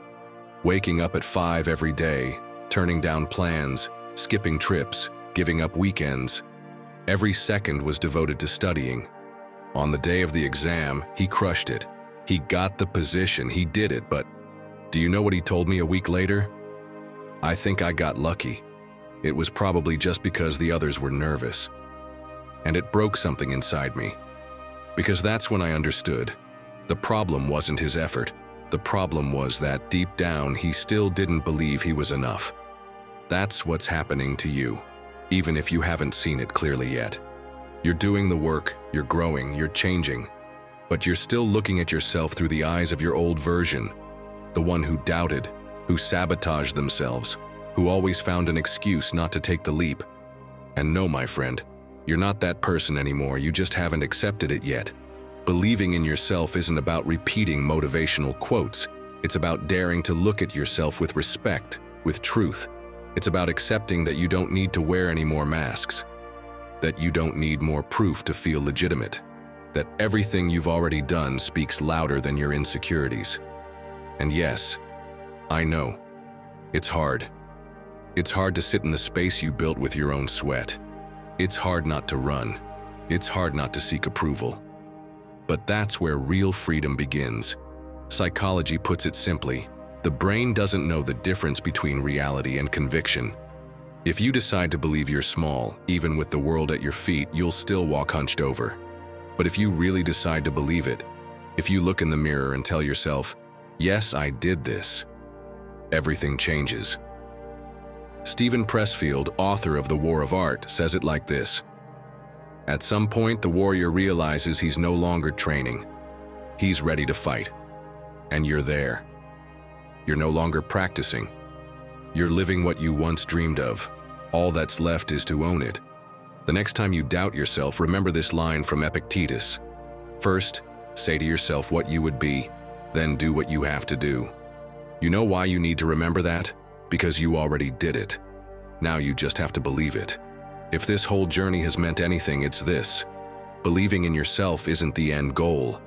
waking up at 5 every day, turning down plans, skipping trips, giving up weekends. Every second was devoted to studying. On the day of the exam, he crushed it. He got the position, he did it, but do you know what he told me a week later? I think I got lucky. It was probably just because the others were nervous. And it broke something inside me. Because that's when I understood. The problem wasn't his effort. The problem was that deep down he still didn't believe he was enough. That's what's happening to you, even if you haven't seen it clearly yet. You're doing the work, you're growing, you're changing, but you're still looking at yourself through the eyes of your old version, the one who doubted, who sabotaged themselves, who always found an excuse not to take the leap. And no, my friend, you're not that person anymore, you just haven't accepted it yet. Believing in yourself isn't about repeating motivational quotes. It's about daring to look at yourself with respect, with truth. It's about accepting that you don't need to wear any more masks, that you don't need more proof to feel legitimate, that everything you've already done speaks louder than your insecurities. And yes, I know, it's hard. It's hard to sit in the space you built with your own sweat. It's hard not to run. It's hard not to seek approval. But that's where real freedom begins. Psychology puts it simply, the brain doesn't know the difference between reality and conviction. If you decide to believe you're small, even with the world at your feet, you'll still walk hunched over. But if you really decide to believe it, if you look in the mirror and tell yourself, yes, I did this, everything changes. Stephen Pressfield, author of The War of Art, says it like this. At some point, the warrior realizes he's no longer training. He's ready to fight. And you're there. You're no longer practicing. You're living what you once dreamed of. All that's left is to own it. The next time you doubt yourself, remember this line from Epictetus. First, say to yourself what you would be, then do what you have to do. You know why you need to remember that? Because you already did it. Now you just have to believe it. If this whole journey has meant anything, it's this. Believing in yourself isn't the end goal.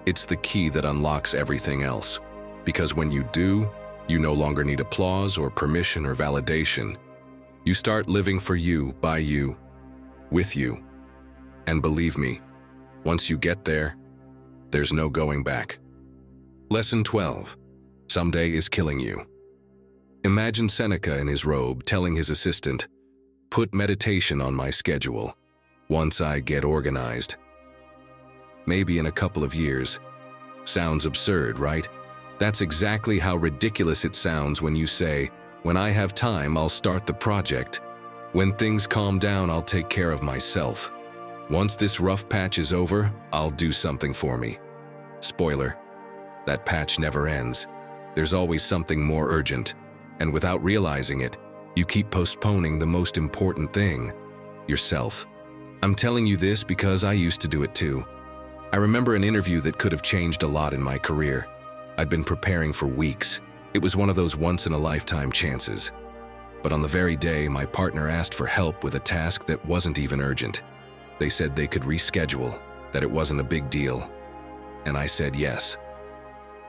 It's the key that unlocks everything else. Because when you do, you no longer need applause or permission or validation. You start living for you, by you, with you. And believe me, once you get there, there's no going back. Lesson 12. Someday is killing you. Imagine Seneca in his robe telling his assistant, "Put meditation on my schedule, once I get organized." Maybe in a couple of years. Sounds absurd, right? That's exactly how ridiculous it sounds when you say, "When I have time, I'll start the project. When things calm down, I'll take care of myself. Once this rough patch is over, I'll do something for me." Spoiler, that patch never ends. There's always something more urgent, and without realizing it, you keep postponing the most important thing, yourself. I'm telling you this because I used to do it too. I remember an interview that could have changed a lot in my career. I'd been preparing for weeks. It was one of those once-in-a-lifetime chances. But on the very day, my partner asked for help with a task that wasn't even urgent. They said they could reschedule, that it wasn't a big deal. And I said yes.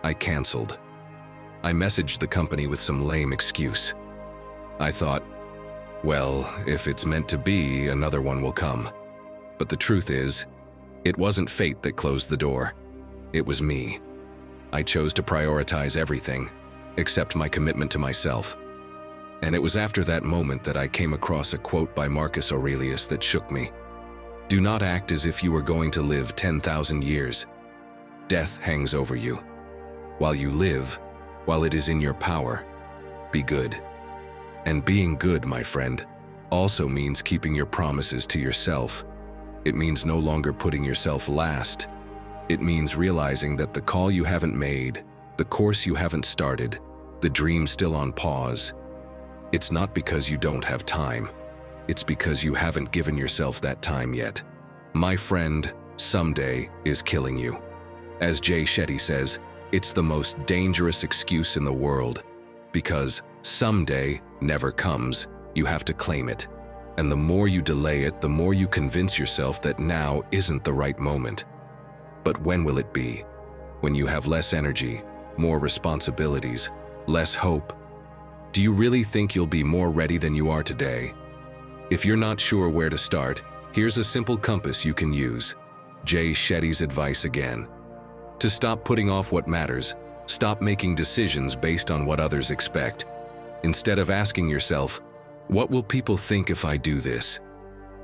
I canceled. I messaged the company with some lame excuse. I thought, well, if it's meant to be, another one will come. But the truth is, it wasn't fate that closed the door. It was me. I chose to prioritize everything, except my commitment to myself. And it was after that moment that I came across a quote by Marcus Aurelius that shook me. "Do not act as if you were going to live 10,000 years. Death hangs over you. While you live, while it is in your power, be good." And being good, my friend, also means keeping your promises to yourself. It means no longer putting yourself last. It means realizing that the call you haven't made, the course you haven't started, the dream still on pause, it's not because you don't have time. It's because you haven't given yourself that time yet. My friend, someday is killing you. As Jay Shetty says, it's the most dangerous excuse in the world, because someday never comes. You have to claim it. And the more you delay it, the more you convince yourself that now isn't the right moment. But when will it be? When you have less energy, more responsibilities, less hope? Do you really think you'll be more ready than you are today? If you're not sure where to start, here's a simple compass you can use. Jay Shetty's advice again. To stop putting off what matters, stop making decisions based on what others expect. Instead of asking yourself, "What will people think if I do this?"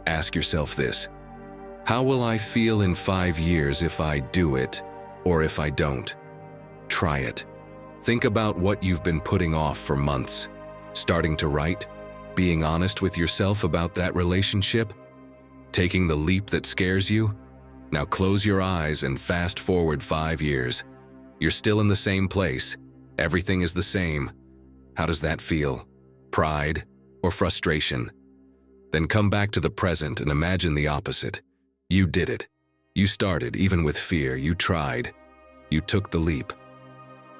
Ask yourself this: how will I feel in 5 years if I do it, or if I don't? Try it. Think about what you've been putting off for months. Starting to write? Being honest with yourself about that relationship? Taking the leap that scares you? Now close your eyes and fast forward 5 years. You're still in the same place. Everything is the same. How does that feel? Pride or frustration? Then come back to the present and imagine the opposite. You did it. You started, even with fear. You tried. You took the leap.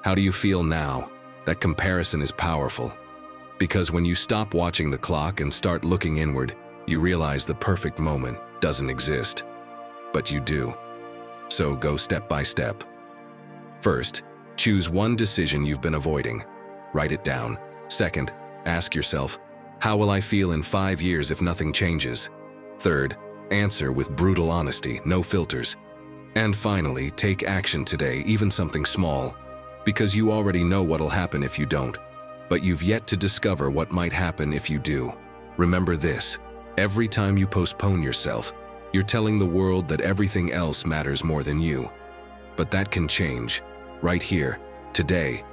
How do you feel now? That comparison is powerful. Because when you stop watching the clock and start looking inward, you realize the perfect moment doesn't exist. But you do. So go step by step. First, choose one decision you've been avoiding. Write it down. Second, ask yourself, how will I feel in 5 years if nothing changes? Third, answer with brutal honesty, no filters. And finally, take action today, even something small, because you already know what'll happen if you don't, but you've yet to discover what might happen if you do. Remember this: every time you postpone yourself, you're telling the world that everything else matters more than you. But that can change, right here, today.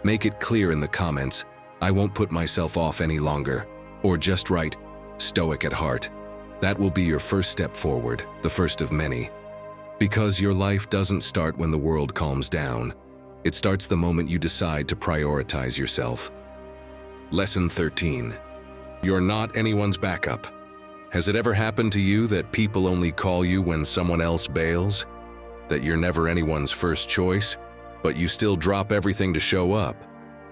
Make it clear in the comments, "I won't put myself off any longer," or just write, "Stoic at heart." That will be your first step forward, the first of many. Because your life doesn't start when the world calms down. It starts the moment you decide to prioritize yourself. Lesson 13. You're not anyone's backup. Has it ever happened to you that people only call you when someone else bails? That you're never anyone's first choice, but you still drop everything to show up?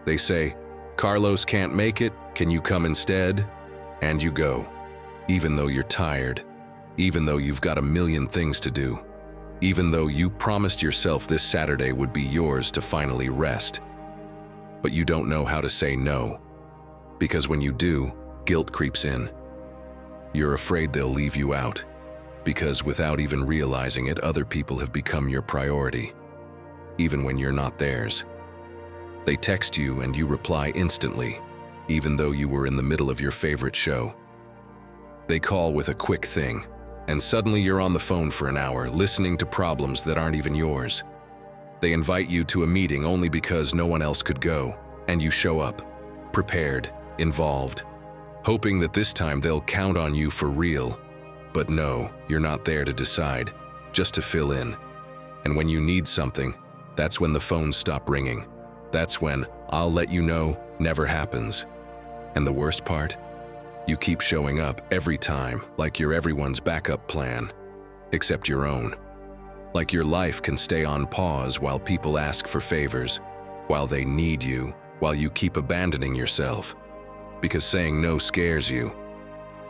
They say, "Carlos can't make it, can you come instead?" And you go, even though you're tired, even though you've got a million things to do, even though you promised yourself this Saturday would be yours to finally rest. But you don't know how to say no, because when you do, guilt creeps in. You're afraid they'll leave you out, because without even realizing it, other people have become your priority, even when you're not theirs. They text you and you reply instantly, even though you were in the middle of your favorite show. They call with a quick thing, and suddenly you're on the phone for an hour listening to problems that aren't even yours. They invite you to a meeting only because no one else could go, and you show up, prepared, involved, hoping that this time they'll count on you for real. But no, you're not there to decide, just to fill in. And when you need something, that's when the phones stop ringing. That's when "I'll let you know" never happens. And the worst part? You keep showing up every time like you're everyone's backup plan, except your own. Like your life can stay on pause while people ask for favors, while they need you, while you keep abandoning yourself. Because saying no scares you.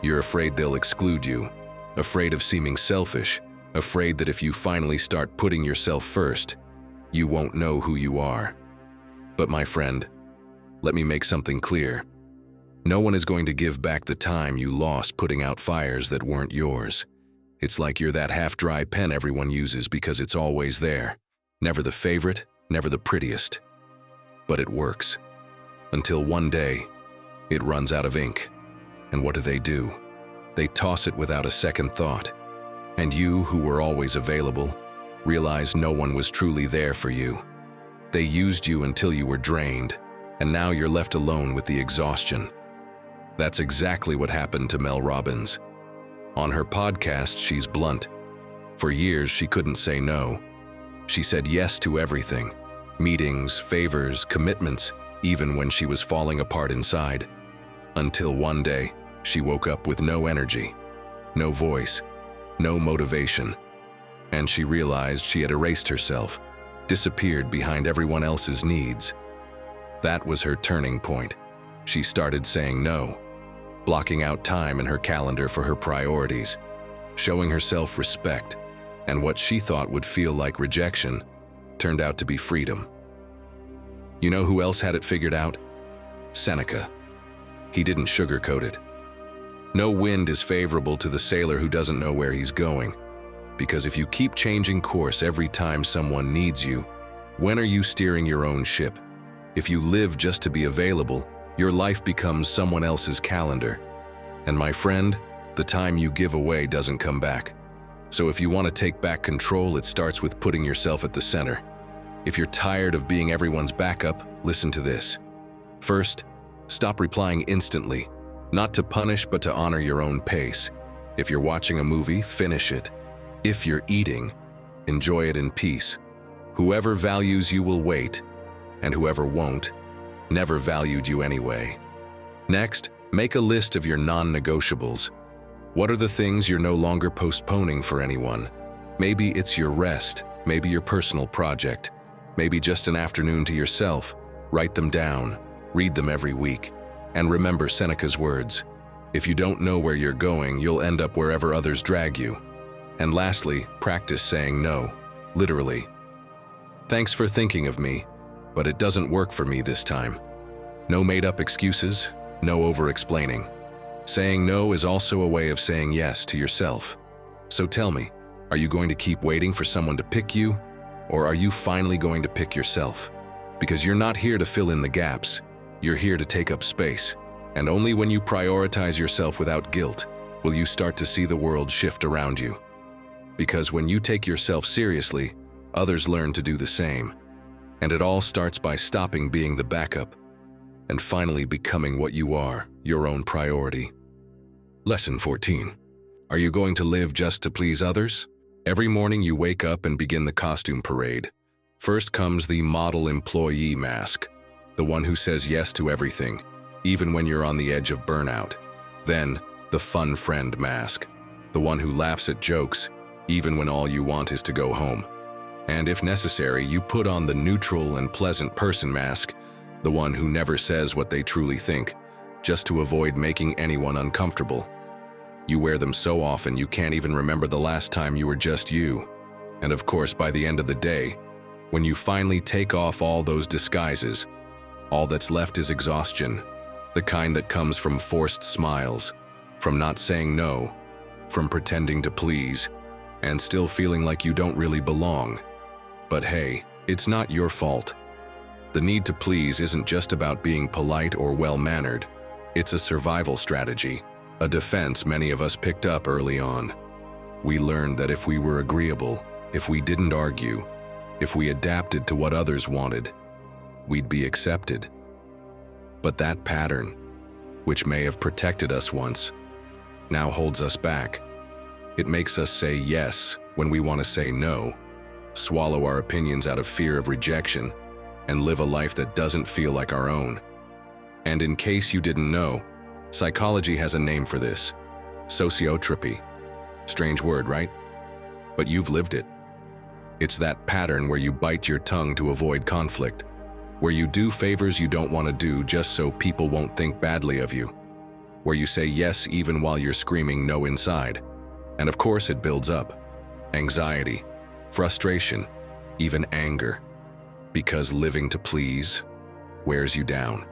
You're afraid they'll exclude you, afraid of seeming selfish, afraid that if you finally start putting yourself first, you won't know who you are. But my friend, let me make something clear. No one is going to give back the time you lost putting out fires that weren't yours. It's like you're that half-dry pen everyone uses because it's always there. Never the favorite, never the prettiest. But it works. Until one day, it runs out of ink. And what do? They toss it without a second thought. And you, who were always available, realize no one was truly there for you. They used you until you were drained, and now you're left alone with the exhaustion. That's exactly what happened to Mel Robbins. On her podcast, she's blunt. For years, she couldn't say no. She said yes to everything. Meetings, favors, commitments, even when she was falling apart inside. Until one day, she woke up with no energy, no voice, no motivation. And she realized she had erased herself, disappeared behind everyone else's needs. That was her turning point. She started saying no, blocking out time in her calendar for her priorities, showing herself respect, and what she thought would feel like rejection turned out to be freedom. You know who else had it figured out? Seneca. He didn't sugarcoat it. No wind is favorable to the sailor who doesn't know where he's going, because if you keep changing course every time someone needs you, when are you steering your own ship? If you live just to be available, your life becomes someone else's calendar. And my friend, the time you give away doesn't come back. So if you want to take back control, it starts with putting yourself at the center. If you're tired of being everyone's backup, listen to this. First, stop replying instantly, not to punish but to honor your own pace. If you're watching a movie, finish it. If you're eating, enjoy it in peace. Whoever values you will wait, and whoever won't, never valued you anyway. Next, make a list of your non-negotiables. What are the things you're no longer postponing for anyone? Maybe it's your rest, maybe your personal project, maybe just an afternoon to yourself. Write them down, read them every week, and remember Seneca's words. If you don't know where you're going, you'll end up wherever others drag you. And lastly, practice saying no, literally. Thanks for thinking of me, but it doesn't work for me this time. No made-up excuses, no over-explaining. Saying no is also a way of saying yes to yourself. So tell me, are you going to keep waiting for someone to pick you, or are you finally going to pick yourself? Because you're not here to fill in the gaps, you're here to take up space. And only when you prioritize yourself without guilt will you start to see the world shift around you. Because when you take yourself seriously, others learn to do the same. And it all starts by stopping being the backup and finally becoming what you are, your own priority. Lesson 14. Are you going to live just to please others? Every morning you wake up and begin the costume parade. First comes the model employee mask, the one who says yes to everything, even when you're on the edge of burnout. Then, the fun friend mask, the one who laughs at jokes, even when all you want is to go home. And if necessary, you put on the neutral and pleasant person mask, the one who never says what they truly think, just to avoid making anyone uncomfortable. You wear them so often you can't even remember the last time you were just you. And of course, by the end of the day, when you finally take off all those disguises, all that's left is exhaustion, the kind that comes from forced smiles, from not saying no, from pretending to please, and still feeling like you don't really belong. But hey, it's not your fault. The need to please isn't just about being polite or well-mannered. It's a survival strategy, a defense many of us picked up early on. We learned that if we were agreeable, if we didn't argue, if we adapted to what others wanted, we'd be accepted. But that pattern, which may have protected us once, now holds us back. It makes us say yes when we want to say no, swallow our opinions out of fear of rejection, and live a life that doesn't feel like our own. And in case you didn't know, psychology has a name for this: sociotropy. Strange word, right? But you've lived it. It's that pattern where you bite your tongue to avoid conflict, where you do favors you don't want to do just so people won't think badly of you, where you say yes even while you're screaming no inside. And of course it builds up. Anxiety, frustration, even anger. Because living to please wears you down.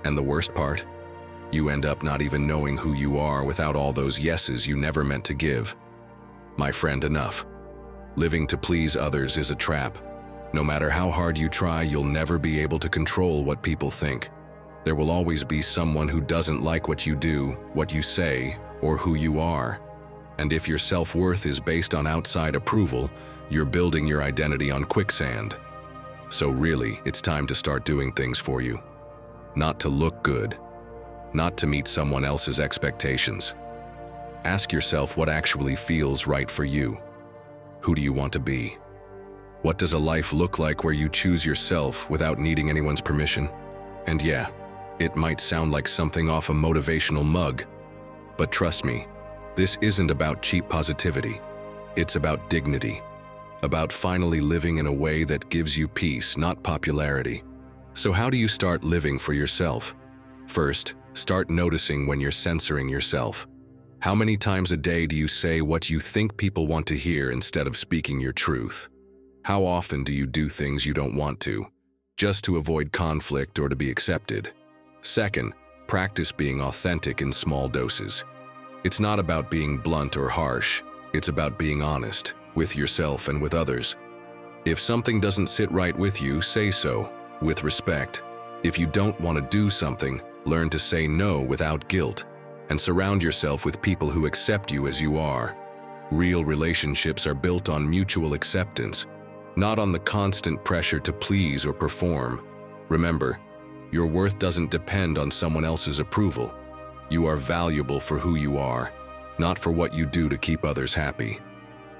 And the worst part? You end up not even knowing who you are without all those yeses you never meant to give. My friend, enough. Living to please others is a trap. No matter how hard you try, you'll never be able to control what people think. There will always be someone who doesn't like what you do, what you say, or who you are. And if your self-worth is based on outside approval, you're building your identity on quicksand. So really, it's time to start doing things for you. Not to look good, not to meet someone else's expectations. Ask yourself what actually feels right for you. Who do you want to be? What does a life look like where you choose yourself without needing anyone's permission? And yeah, it might sound like something off a motivational mug, but trust me, this isn't about cheap positivity. It's about dignity, about finally living in a way that gives you peace, not popularity. So how do you start living for yourself? First, start noticing when you're censoring yourself. How many times a day do you say what you think people want to hear instead of speaking your truth? How often do you do things you don't want to, just to avoid conflict or to be accepted? Second, practice being authentic in small doses. It's not about being blunt or harsh. It's about being honest with yourself and with others. If something doesn't sit right with you, say so, with respect. If you don't want to do something, learn to say no without guilt, and surround yourself with people who accept you as you are. Real relationships are built on mutual acceptance, not on the constant pressure to please or perform. Remember, your worth doesn't depend on someone else's approval. You are valuable for who you are, not for what you do to keep others happy.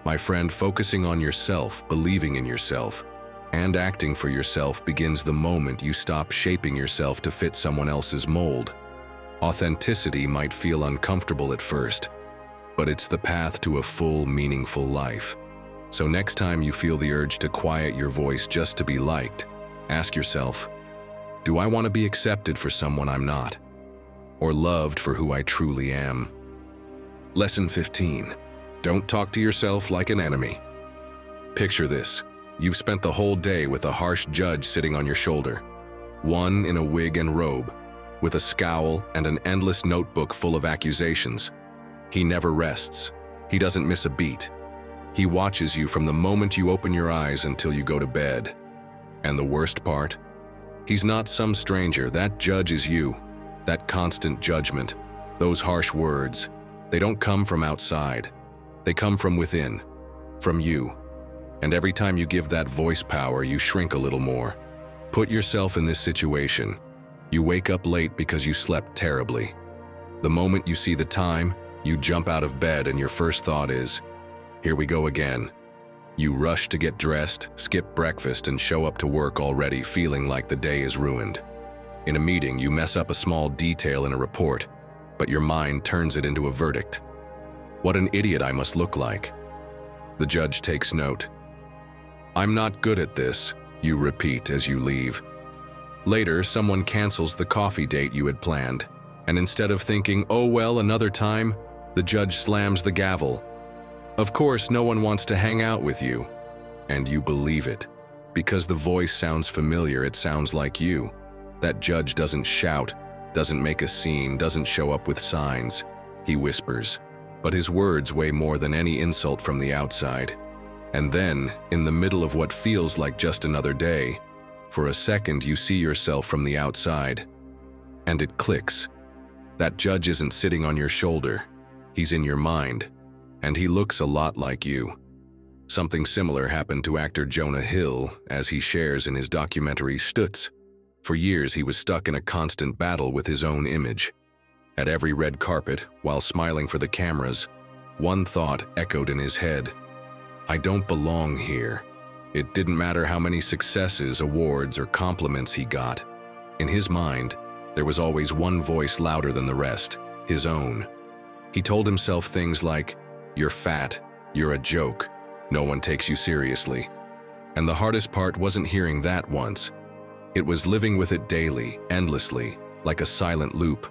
My friend, focusing on yourself, believing in yourself, and acting for yourself begins the moment you stop shaping yourself to fit someone else's mold. Authenticity might feel uncomfortable at first, but it's the path to a full, meaningful life. So next time you feel the urge to quiet your voice just to be liked, ask yourself, do I want to be accepted for someone I'm not? Or loved for who I truly am? Lesson 15. Don't talk to yourself like an enemy. Picture this. You've spent the whole day with a harsh judge sitting on your shoulder. One in a wig and robe, with a scowl and an endless notebook full of accusations. He never rests. He doesn't miss a beat. He watches you from the moment you open your eyes until you go to bed. And the worst part? He's not some stranger. That judge is you. That constant judgment, those harsh words, they don't come from outside. They come from within, from you. And every time you give that voice power, you shrink a little more. Put yourself in this situation. You wake up late because you slept terribly. The moment you see the time, you jump out of bed and your first thought is, here we go again. You rush to get dressed, skip breakfast, and show up to work already feeling like the day is ruined. In a meeting, you mess up a small detail in a report, but your mind turns it into a verdict. What an idiot I must look like. The judge takes note. I'm not good at this, you repeat as you leave. Later, someone cancels the coffee date you had planned, And instead of thinking, "Oh well, another time," the judge slams the gavel. Of course, no one wants to hang out with you. And you believe it. Because the voice sounds familiar, it sounds like you. That judge doesn't shout, doesn't make a scene, doesn't show up with signs. He whispers. But his words weigh more than any insult from the outside. And then, in the middle of what feels like just another day, for a second you see yourself from the outside. And it clicks. That judge isn't sitting on your shoulder. He's in your mind. And he looks a lot like you. Something similar happened to actor Jonah Hill, as he shares in his documentary Stutz. For years he was stuck in a constant battle with his own image. At every red carpet, while smiling for the cameras, one thought echoed in his head. I don't belong here. It didn't matter how many successes, awards, or compliments he got. In his mind, there was always one voice louder than the rest, his own. He told himself things like, "You're fat, you're a joke, no one takes you seriously." And the hardest part wasn't hearing that once. It was living with it daily, endlessly, like a silent loop.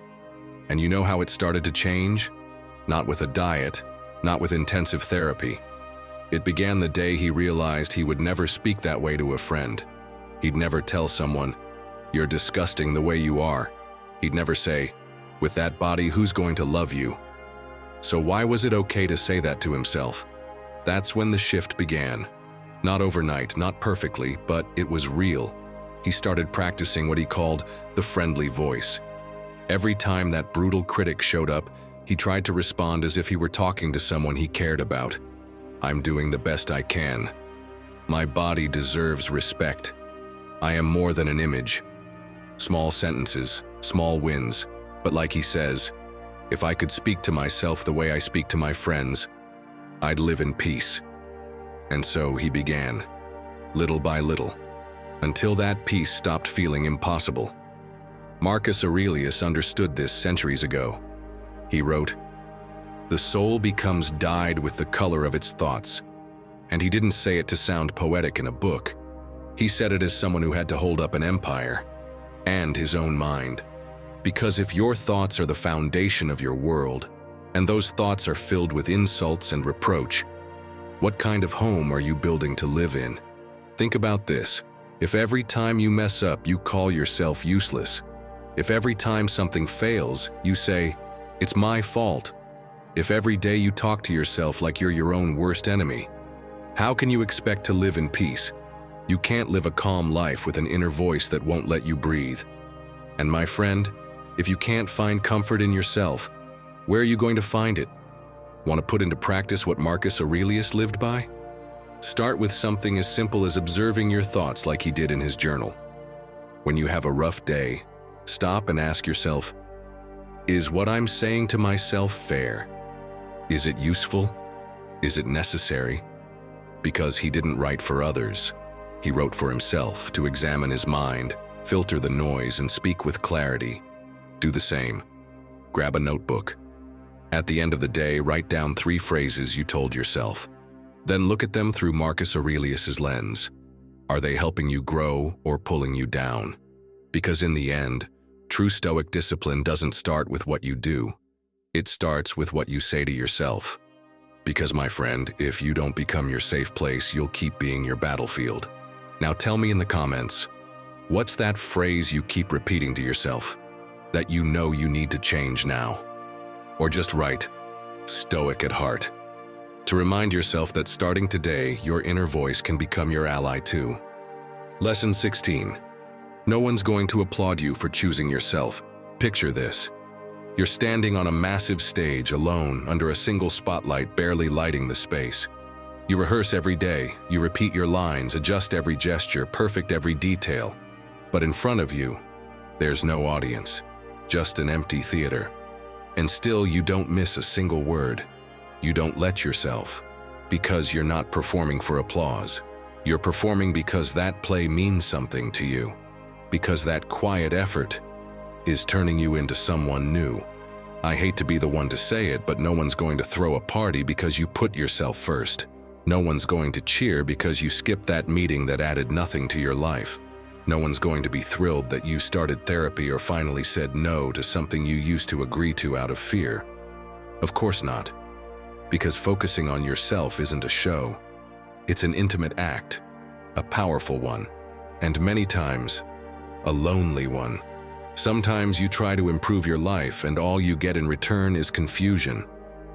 And you know how it started to change? Not with a diet, not with intensive therapy. It began the day he realized he would never speak that way to a friend. He'd never tell someone, "You're disgusting the way you are." He'd never say, "With that body, who's going to love you?" So why was it okay to say that to himself? That's when the shift began. Not overnight, not perfectly, but it was real. He started practicing what he called the friendly voice. Every time that brutal critic showed up, he tried to respond as if he were talking to someone he cared about. "I'm doing the best I can. My body deserves respect. I am more than an image." Small sentences, small wins, but like he says, if I could speak to myself the way I speak to my friends, I'd live in peace. And so he began, little by little, until that peace stopped feeling impossible. Marcus Aurelius understood this centuries ago. He wrote, "The soul becomes dyed with the color of its thoughts." And he didn't say it to sound poetic in a book. He said it as someone who had to hold up an empire and his own mind. Because if your thoughts are the foundation of your world, and those thoughts are filled with insults and reproach, what kind of home are you building to live in? Think about this. If every time you mess up you call yourself useless, if every time something fails you say, "It's my fault," if every day you talk to yourself like you're your own worst enemy, how can you expect to live in peace? You can't live a calm life with an inner voice that won't let you breathe. And my friend, if you can't find comfort in yourself, where are you going to find it? Want to put into practice what Marcus Aurelius lived by? Start with something as simple as observing your thoughts like he did in his journal. When you have a rough day, stop and ask yourself, is what I'm saying to myself fair? Is it useful? Is it necessary? Because he didn't write for others. He wrote for himself, to examine his mind, filter the noise, and speak with clarity. Do the same. Grab a notebook. At the end of the day, write down 3 phrases you told yourself. Then look at them through Marcus Aurelius's lens. Are they helping you grow or pulling you down? Because in the end, true Stoic discipline doesn't start with what you do. It starts with what you say to yourself. Because, my friend, if you don't become your safe place, you'll keep being your battlefield. Now tell me in the comments, what's that phrase you keep repeating to yourself that you know you need to change now? Or just write, Stoic at heart, to remind yourself that starting today, your inner voice can become your ally too. Lesson 16. No one's going to applaud you for choosing yourself. Picture this. You're standing on a massive stage alone under a single spotlight barely lighting the space. You rehearse every day, you repeat your lines, adjust every gesture, perfect every detail. But in front of you, there's no audience, just an empty theater. And still you don't miss a single word. You don't let yourself, because you're not performing for applause. You're performing because that play means something to you, because that quiet effort is turning you into someone new. I hate to be the one to say it, but no one's going to throw a party because you put yourself first. No one's going to cheer because you skipped that meeting that added nothing to your life. No one's going to be thrilled that you started therapy or finally said no to something you used to agree to out of fear. Of course not. Because focusing on yourself isn't a show. It's an intimate act, a powerful one, and many times, a lonely one. Sometimes you try to improve your life and all you get in return is confusion.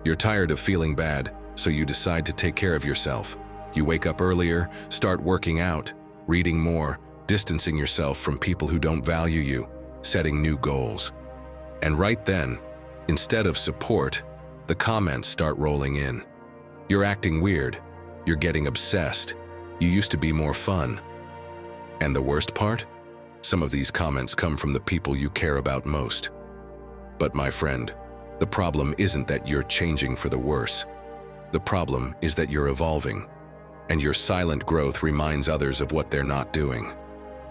You're tired of feeling bad, so you decide to take care of yourself. You wake up earlier, start working out, reading more, distancing yourself from people who don't value you, setting new goals. And right then, instead of support, the comments start rolling in. You're acting weird. You're getting obsessed. You used to be more fun. And the worst part? Some of these comments come from the people you care about most. But my friend, the problem isn't that you're changing for the worse. The problem is that you're evolving, and your silent growth reminds others of what they're not doing.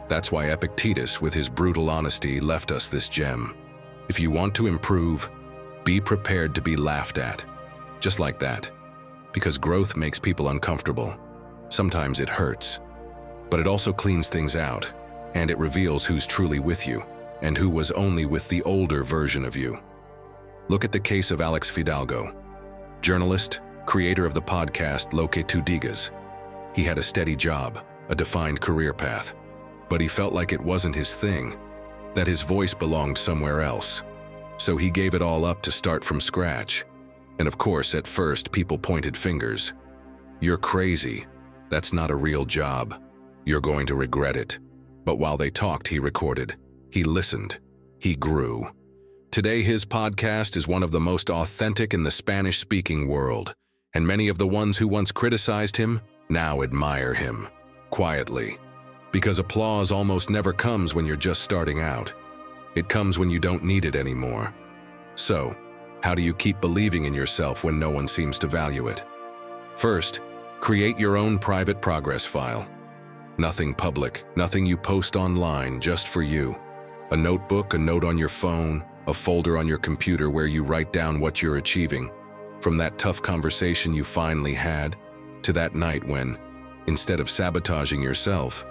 That's why Epictetus, with his brutal honesty, left us this gem. If you want to improve, be prepared to be laughed at. Just like that. Because growth makes people uncomfortable. Sometimes it hurts. But it also cleans things out, and it reveals who's truly with you, and who was only with the older version of you. Look at the case of Alex Fidalgo, journalist, creator of the podcast Lo Que Tu Digas. He had a steady job, a defined career path, but he felt like it wasn't his thing, that his voice belonged somewhere else. So he gave it all up to start from scratch. And of course, at first, people pointed fingers. You're crazy. That's not a real job. You're going to regret it. But while they talked, he recorded. He listened. He grew. Today, his podcast is one of the most authentic in the Spanish-speaking world, and many of the ones who once criticized him now admire him, quietly. Because applause almost never comes when you're just starting out. It comes when you don't need it anymore. So, how do you keep believing in yourself when no one seems to value it? First, create your own private progress file. Nothing public, nothing you post online, just for you. A notebook, a note on your phone, a folder on your computer where you write down what you're achieving. From that tough conversation you finally had, to that night when, instead of sabotaging yourself,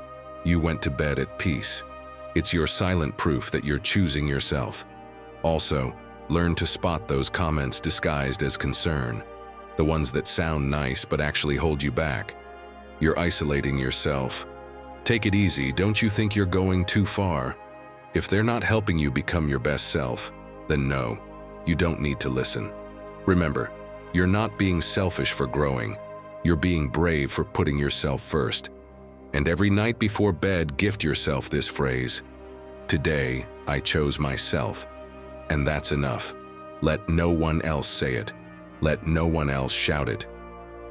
you went to bed at peace. It's your silent proof that you're choosing yourself. Also, learn to spot those comments disguised as concern, the ones that sound nice but actually hold you back. You're isolating yourself. Take it easy, don't you think you're going too far? If they're not helping you become your best self, then no, you don't need to listen. Remember, you're not being selfish for growing. You're being brave for putting yourself first. And every night before bed, gift yourself this phrase: today, I chose myself. And that's enough. Let no one else say it. Let no one else shout it.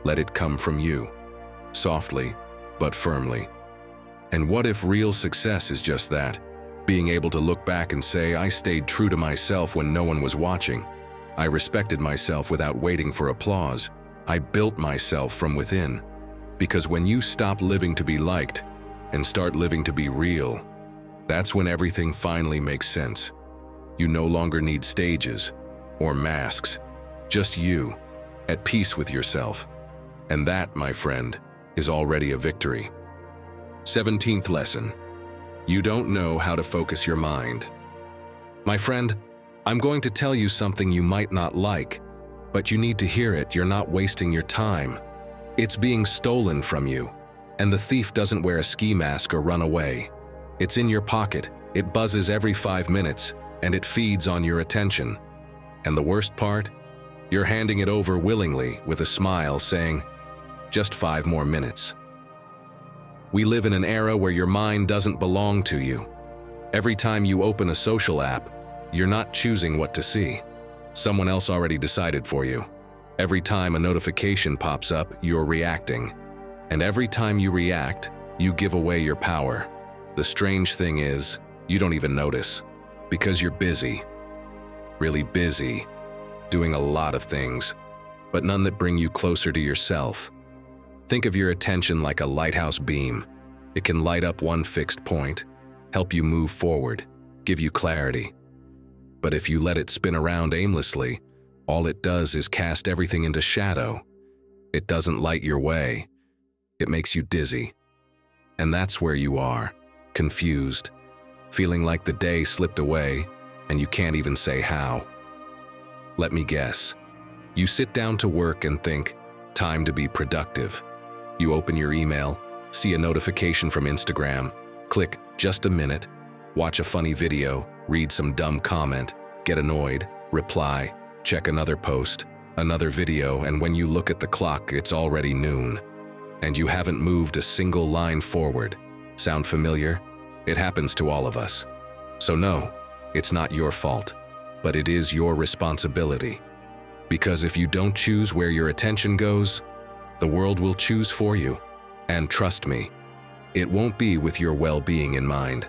Let it come from you, softly but firmly. And what if real success is just that? Being able to look back and say, I stayed true to myself when no one was watching. I respected myself without waiting for applause. I built myself from within. Because when you stop living to be liked and start living to be real, that's when everything finally makes sense. You no longer need stages or masks, just you, at peace with yourself. And that, my friend, is already a victory. 17th lesson. You don't know how to focus your mind. My friend, I'm going to tell you something you might not like, but you need to hear it. You're not wasting your time. It's being stolen from you, and the thief doesn't wear a ski mask or run away. It's in your pocket, it buzzes every 5 minutes, and it feeds on your attention. And the worst part? You're handing it over willingly with a smile saying, just 5 more minutes. We live in an era where your mind doesn't belong to you. Every time you open a social app, you're not choosing what to see. Someone else already decided for you. Every time a notification pops up, you're reacting. And every time you react, you give away your power. The strange thing is, you don't even notice. Because you're busy. Really busy. Doing a lot of things, but none that bring you closer to yourself. Think of your attention like a lighthouse beam. It can light up one fixed point, help you move forward, give you clarity. But if you let it spin around aimlessly, all it does is cast everything into shadow. It doesn't light your way. It makes you dizzy. And that's where you are, confused, feeling like the day slipped away and you can't even say how. Let me guess. You sit down to work and think, time to be productive. You open your email, see a notification from Instagram, click just a minute, watch a funny video, read some dumb comment, get annoyed, reply, check another post, another video, and when you look at the clock, it's already noon. And you haven't moved a single line forward. Sound familiar? It happens to all of us. So no, it's not your fault, but it is your responsibility. Because if you don't choose where your attention goes, the world will choose for you. And trust me, it won't be with your well-being in mind.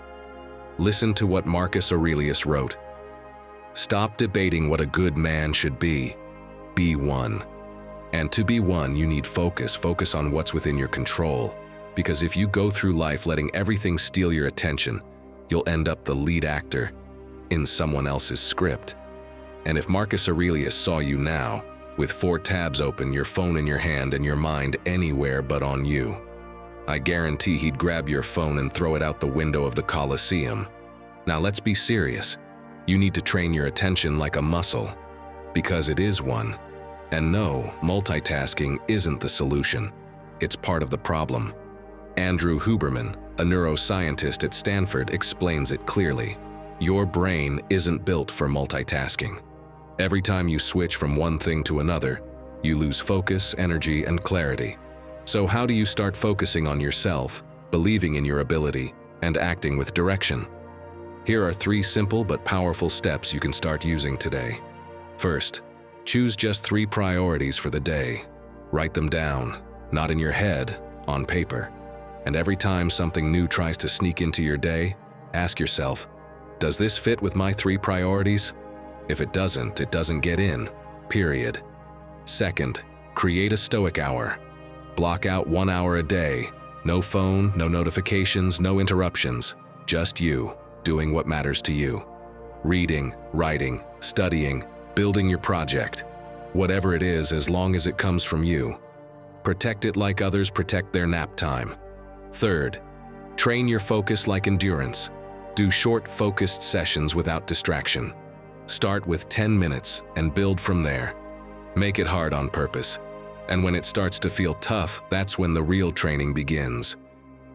Listen to what Marcus Aurelius wrote. Stop debating what a good man should be. Be one. And to be one, you need focus. Focus on what's within your control. Because if you go through life letting everything steal your attention, you'll end up the lead actor in someone else's script. And if Marcus Aurelius saw you now, with 4 tabs open, your phone in your hand, and your mind anywhere but on you, I guarantee he'd grab your phone and throw it out the window of the Colosseum. Now let's be serious. You need to train your attention like a muscle, because it is one. And no, multitasking isn't the solution. It's part of the problem. Andrew Huberman, a neuroscientist at Stanford, explains it clearly. Your brain isn't built for multitasking. Every time you switch from one thing to another, you lose focus, energy, and clarity. So how do you start focusing on yourself, believing in your ability, and acting with direction? Here are 3 simple but powerful steps you can start using today. First, choose just 3 priorities for the day. Write them down, not in your head, on paper. And every time something new tries to sneak into your day, ask yourself, does this fit with my 3 priorities? If it doesn't get in, period. Second, create a Stoic hour. Block out 1 hour a day. No phone, no notifications, no interruptions. Just you, doing what matters to you. Reading, writing, studying, building your project. Whatever it is, as long as it comes from you. Protect it like others protect their nap time. Third, train your focus like endurance. Do short, focused sessions without distraction. Start with 10 minutes and build from there. Make it hard on purpose. And when it starts to feel tough, that's when the real training begins.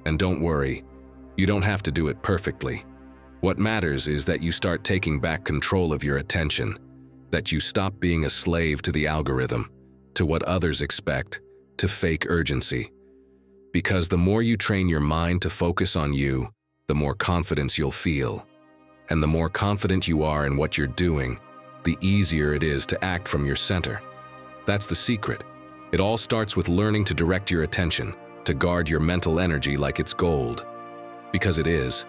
And don't worry, you don't have to do it perfectly. What matters is that you start taking back control of your attention, that you stop being a slave to the algorithm, to what others expect, to fake urgency. Because the more you train your mind to focus on you, the more confidence you'll feel. And the more confident you are in what you're doing, the easier it is to act from your center. That's the secret. It all starts with learning to direct your attention, to guard your mental energy like it's gold. Because it is.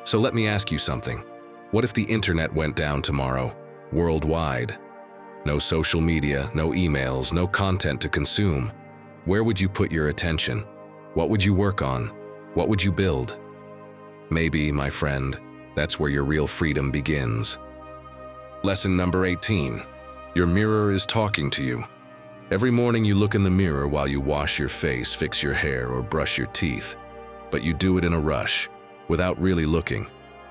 So let me ask you something. What if the internet went down tomorrow, worldwide? No social media, no emails, no content to consume. Where would you put your attention? What would you work on? What would you build? Maybe, my friend, that's where your real freedom begins. Lesson number 18. Your mirror is talking to you. Every morning you look in the mirror while you wash your face, fix your hair, or brush your teeth. But you do it in a rush, without really looking.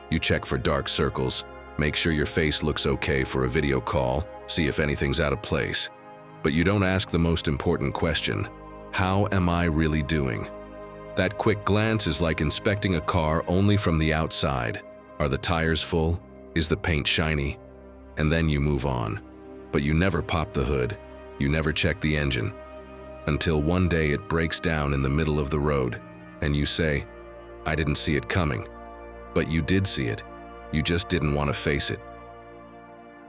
You check for dark circles, make sure your face looks okay for a video call, see if anything's out of place. But you don't ask the most important question: how am I really doing? That quick glance is like inspecting a car only from the outside. Are the tires full? Is the paint shiny? And then you move on. But you never pop the hood. You never check the engine. Until one day it breaks down in the middle of the road, and you say, I didn't see it coming. But you did see it. You just didn't want to face it.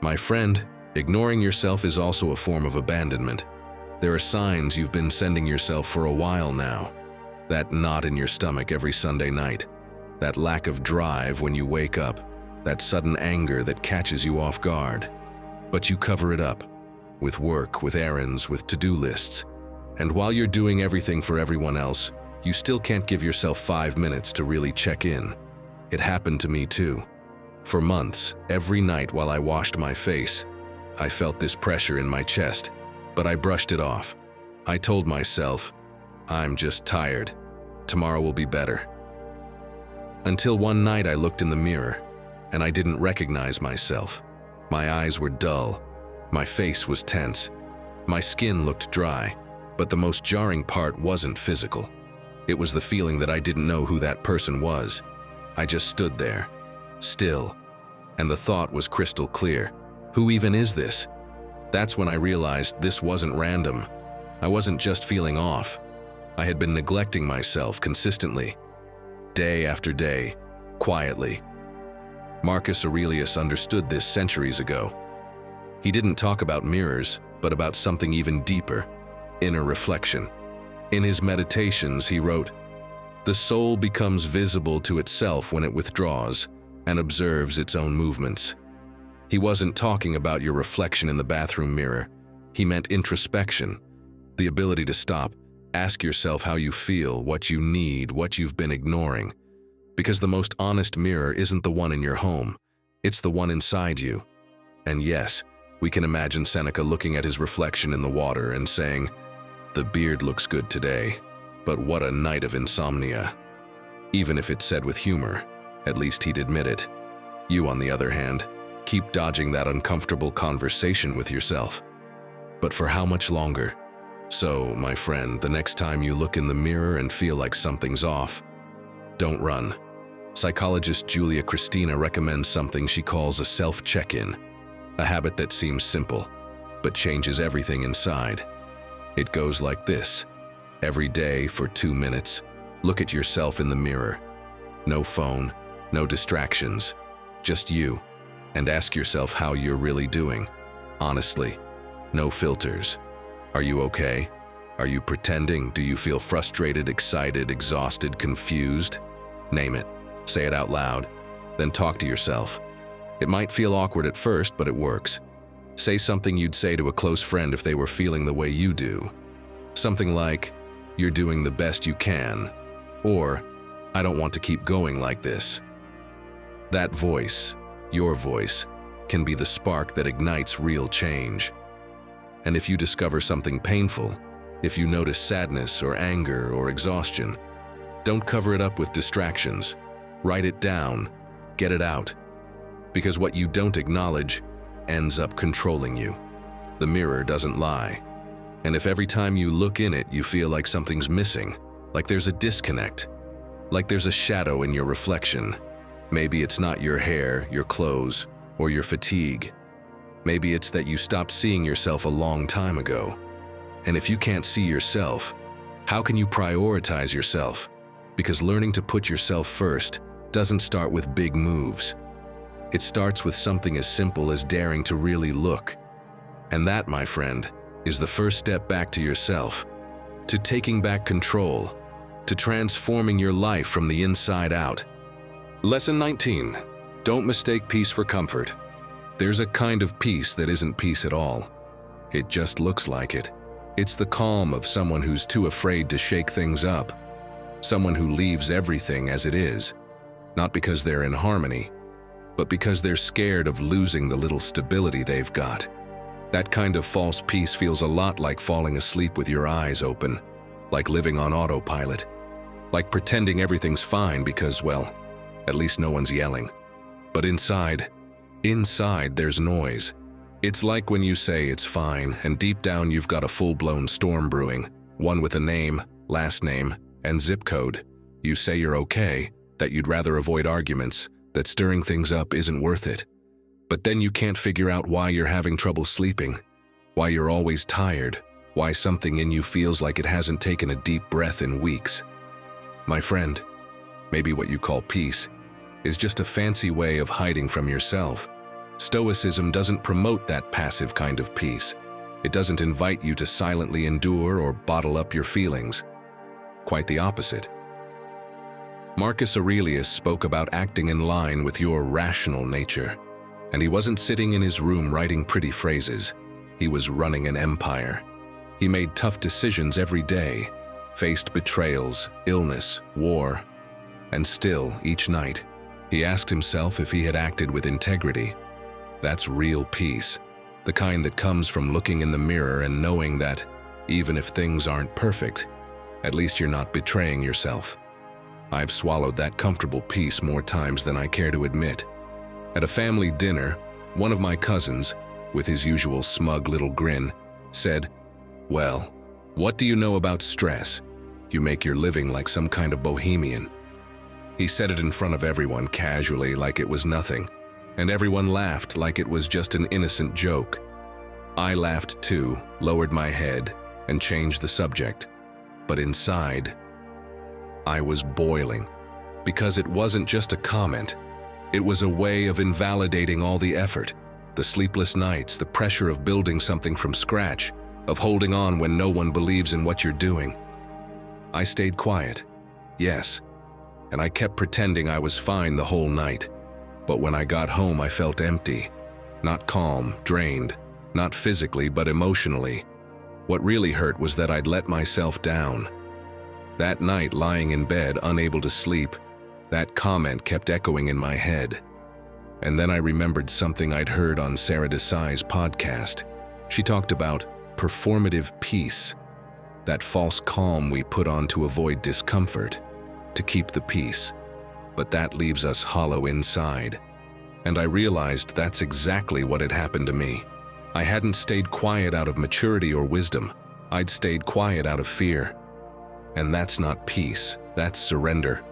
My friend, ignoring yourself is also a form of abandonment. There are signs you've been sending yourself for a while now. That knot in your stomach every Sunday night. That lack of drive when you wake up. That sudden anger that catches you off guard. But you cover it up. With work, with errands, with to-do lists. And while you're doing everything for everyone else, you still can't give yourself 5 minutes to really check in. It happened to me too. For months, every night while I washed my face, I felt this pressure in my chest, but I brushed it off. I told myself, I'm just tired. Tomorrow will be better. Until one night I looked in the mirror, and I didn't recognize myself. My eyes were dull, my face was tense, my skin looked dry, but the most jarring part wasn't physical. It was the feeling that I didn't know who that person was. I just stood there, still, and the thought was crystal clear. Who even is this? That's when I realized this wasn't random. I wasn't just feeling off. I had been neglecting myself consistently, day after day, quietly. Marcus Aurelius understood this centuries ago. He didn't talk about mirrors, but about something even deeper, inner reflection. In his meditations, he wrote, "The soul becomes visible to itself when it withdraws and observes its own movements." He wasn't talking about your reflection in the bathroom mirror. He meant introspection, the ability to stop, ask yourself how you feel, what you need, what you've been ignoring. Because the most honest mirror isn't the one in your home, it's the one inside you. And yes, we can imagine Seneca looking at his reflection in the water and saying, "The beard looks good today, but what a night of insomnia." Even if it's said with humor, at least he'd admit it. You, on the other hand, keep dodging that uncomfortable conversation with yourself. But for how much longer? So, my friend, the next time you look in the mirror and feel like something's off, don't run. Psychologist Julia Christina recommends something she calls a self-check-in, a habit that seems simple, but changes everything inside. It goes like this. Every day for 2 minutes, look at yourself in the mirror. No phone, no distractions, just you. And ask yourself how you're really doing. Honestly, no filters. Are you okay? Are you pretending? Do you feel frustrated, excited, exhausted, confused? Name it. Say it out loud. Then talk to yourself. It might feel awkward at first, but it works. Say something you'd say to a close friend if they were feeling the way you do. Something like, "You're doing the best you can," or, "I don't want to keep going like this." That voice, your voice, can be the spark that ignites real change. And if you discover something painful, if you notice sadness or anger or exhaustion, don't cover it up with distractions. Write it down, get it out. Because what you don't acknowledge ends up controlling you. The mirror doesn't lie. And if every time you look in it you feel like something's missing, like there's a disconnect, like there's a shadow in your reflection, maybe it's not your hair, your clothes, or your fatigue. Maybe it's that you stopped seeing yourself a long time ago. And if you can't see yourself, how can you prioritize yourself? Because learning to put yourself first doesn't start with big moves. It starts with something as simple as daring to really look. And that, my friend, is the first step back to yourself, to taking back control, to transforming your life from the inside out. Lesson 19. Don't mistake peace for comfort. There's a kind of peace that isn't peace at all. It just looks like it. It's the calm of someone who's too afraid to shake things up. Someone who leaves everything as it is, not because they're in harmony, but because they're scared of losing the little stability they've got. That kind of false peace feels a lot like falling asleep with your eyes open, like living on autopilot, like pretending everything's fine because, well, at least no one's yelling. But inside there's noise. It's like when you say it's fine, and deep down you've got a full-blown storm brewing, one with a name, last name, and zip code. You say you're okay, that you'd rather avoid arguments, that stirring things up isn't worth it. But then you can't figure out why you're having trouble sleeping, why you're always tired, why something in you feels like it hasn't taken a deep breath in weeks. My friend, maybe what you call peace is just a fancy way of hiding from yourself. Stoicism doesn't promote that passive kind of peace. It doesn't invite you to silently endure or bottle up your feelings. Quite the opposite. Marcus Aurelius spoke about acting in line with your rational nature. And he wasn't sitting in his room writing pretty phrases. He was running an empire. He made tough decisions every day, faced betrayals, illness, war. And still, each night, he asked himself if he had acted with integrity. That's real peace, the kind that comes from looking in the mirror and knowing that, even if things aren't perfect, at least you're not betraying yourself. I've swallowed that comfortable peace more times than I care to admit. At a family dinner, one of my cousins, with his usual smug little grin, said, "Well, what do you know about stress? You make your living like some kind of bohemian." He said it in front of everyone casually like it was nothing, and everyone laughed like it was just an innocent joke. I laughed too, lowered my head, and changed the subject. But inside, I was boiling, because it wasn't just a comment. It was a way of invalidating all the effort, the sleepless nights, the pressure of building something from scratch, of holding on when no one believes in what you're doing. I stayed quiet, yes, and I kept pretending I was fine the whole night. But when I got home, I felt empty, not calm, drained, not physically but emotionally. What really hurt was that I'd let myself down. That night, lying in bed, unable to sleep, that comment kept echoing in my head. And then I remembered something I'd heard on Sarah Desai's podcast. She talked about performative peace, that false calm we put on to avoid discomfort, to keep the peace. But that leaves us hollow inside. And I realized that's exactly what had happened to me. I hadn't stayed quiet out of maturity or wisdom. I'd stayed quiet out of fear. And that's not peace, that's surrender.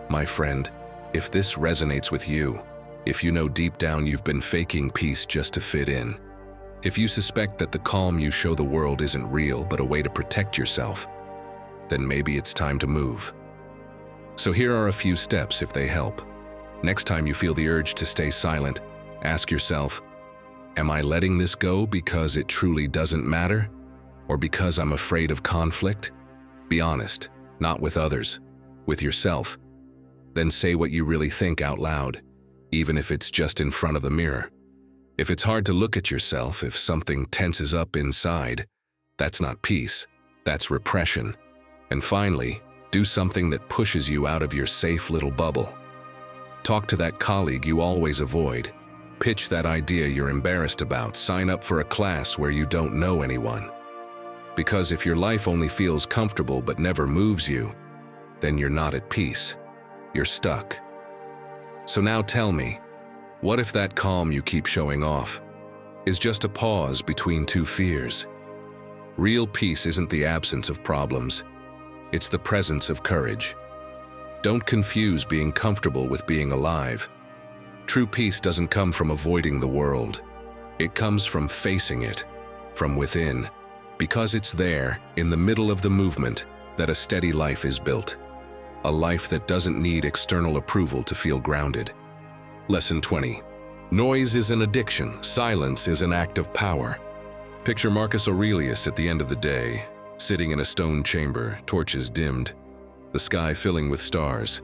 My friend, if this resonates with you, if you know deep down you've been faking peace just to fit in, if you suspect that the calm you show the world isn't real but a way to protect yourself, then maybe it's time to move. So here are a few steps if they help. Next time you feel the urge to stay silent, ask yourself, am I letting this go because it truly doesn't matter? Or because I'm afraid of conflict? Be honest, not with others, with yourself. Then say what you really think out loud, even if it's just in front of the mirror. If it's hard to look at yourself, if something tenses up inside, that's not peace, that's repression. And finally, do something that pushes you out of your safe little bubble. Talk to that colleague you always avoid. Pitch that idea you're embarrassed about. Sign up for a class where you don't know anyone. Because if your life only feels comfortable but never moves you, then you're not at peace. You're stuck. So now tell me, what if that calm you keep showing off is just a pause between two fears? Real peace isn't the absence of problems. It's the presence of courage. Don't confuse being comfortable with being alive. True peace doesn't come from avoiding the world. It comes from facing it, from within, because it's there, in the middle of the movement, that a steady life is built. A life that doesn't need external approval to feel grounded. Lesson 20. Noise is an addiction. Silence is an act of power. Picture Marcus Aurelius at the end of the day, sitting in a stone chamber, torches dimmed, the sky filling with stars.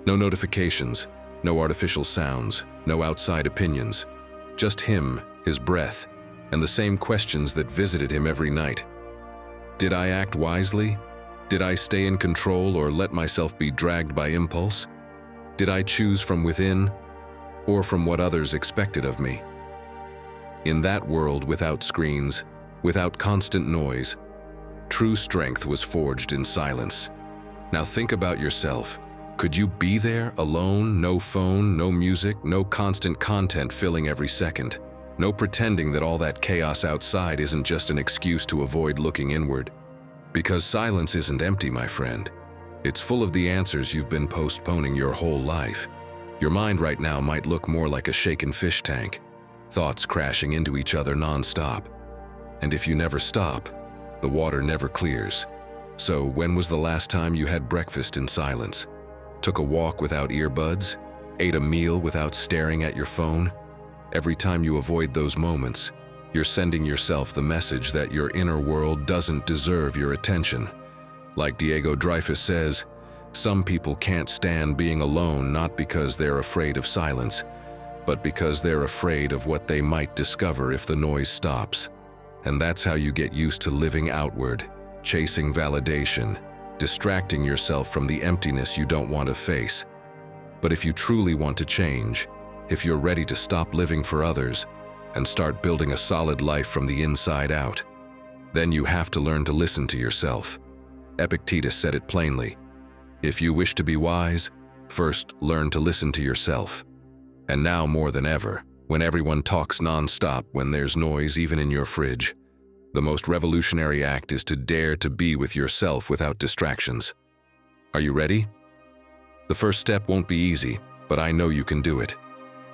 No notifications, no artificial sounds, no outside opinions. Just him, his breath, and the same questions that visited him every night. Did I act wisely? Did I stay in control or let myself be dragged by impulse? Did I choose from within or from what others expected of me? In that world without screens, without constant noise, true strength was forged in silence. Now think about yourself. Could you be there alone, no phone, no music, no constant content filling every second? No pretending that all that chaos outside isn't just an excuse to avoid looking inward. Because silence isn't empty, my friend. It's full of the answers you've been postponing your whole life. Your mind right now might look more like a shaken fish tank, thoughts crashing into each other non-stop. And if you never stop, the water never clears. So when was the last time you had breakfast in silence? Took a walk without earbuds? Ate a meal without staring at your phone? Every time you avoid those moments, you're sending yourself the message that your inner world doesn't deserve your attention. Like Diego Dreyfus says, some people can't stand being alone not because they're afraid of silence, but because they're afraid of what they might discover if the noise stops. And that's how you get used to living outward, chasing validation, distracting yourself from the emptiness you don't want to face. But if you truly want to change, if you're ready to stop living for others and start building a solid life from the inside out, then you have to learn to listen to yourself. Epictetus said it plainly, If you wish to be wise, first learn to listen to yourself. And now more than ever, when everyone talks non-stop, when there's noise even in your fridge, the most revolutionary act is to dare to be with yourself without distractions. Are you ready? The first step won't be easy, but I know you can do it.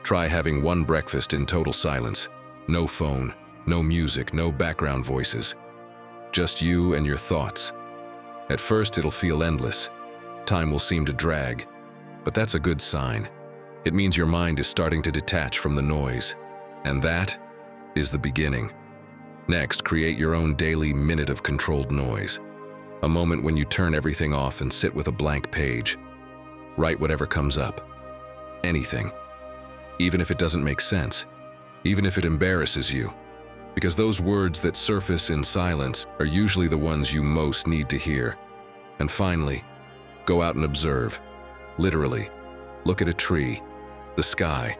Try having one breakfast in total silence. No phone, no music, no background voices. Just you and your thoughts. At first it'll feel endless. Time will seem to drag, but that's a good sign. It means your mind is starting to detach from the noise, and that is the beginning. Next, create your own daily minute of controlled noise. A moment when you turn everything off and sit with a blank page. Write whatever comes up. Anything. Even if it doesn't make sense. Even if it embarrasses you. Because those words that surface in silence are usually the ones you most need to hear. And finally, go out and observe. Literally. Look at a tree. The sky.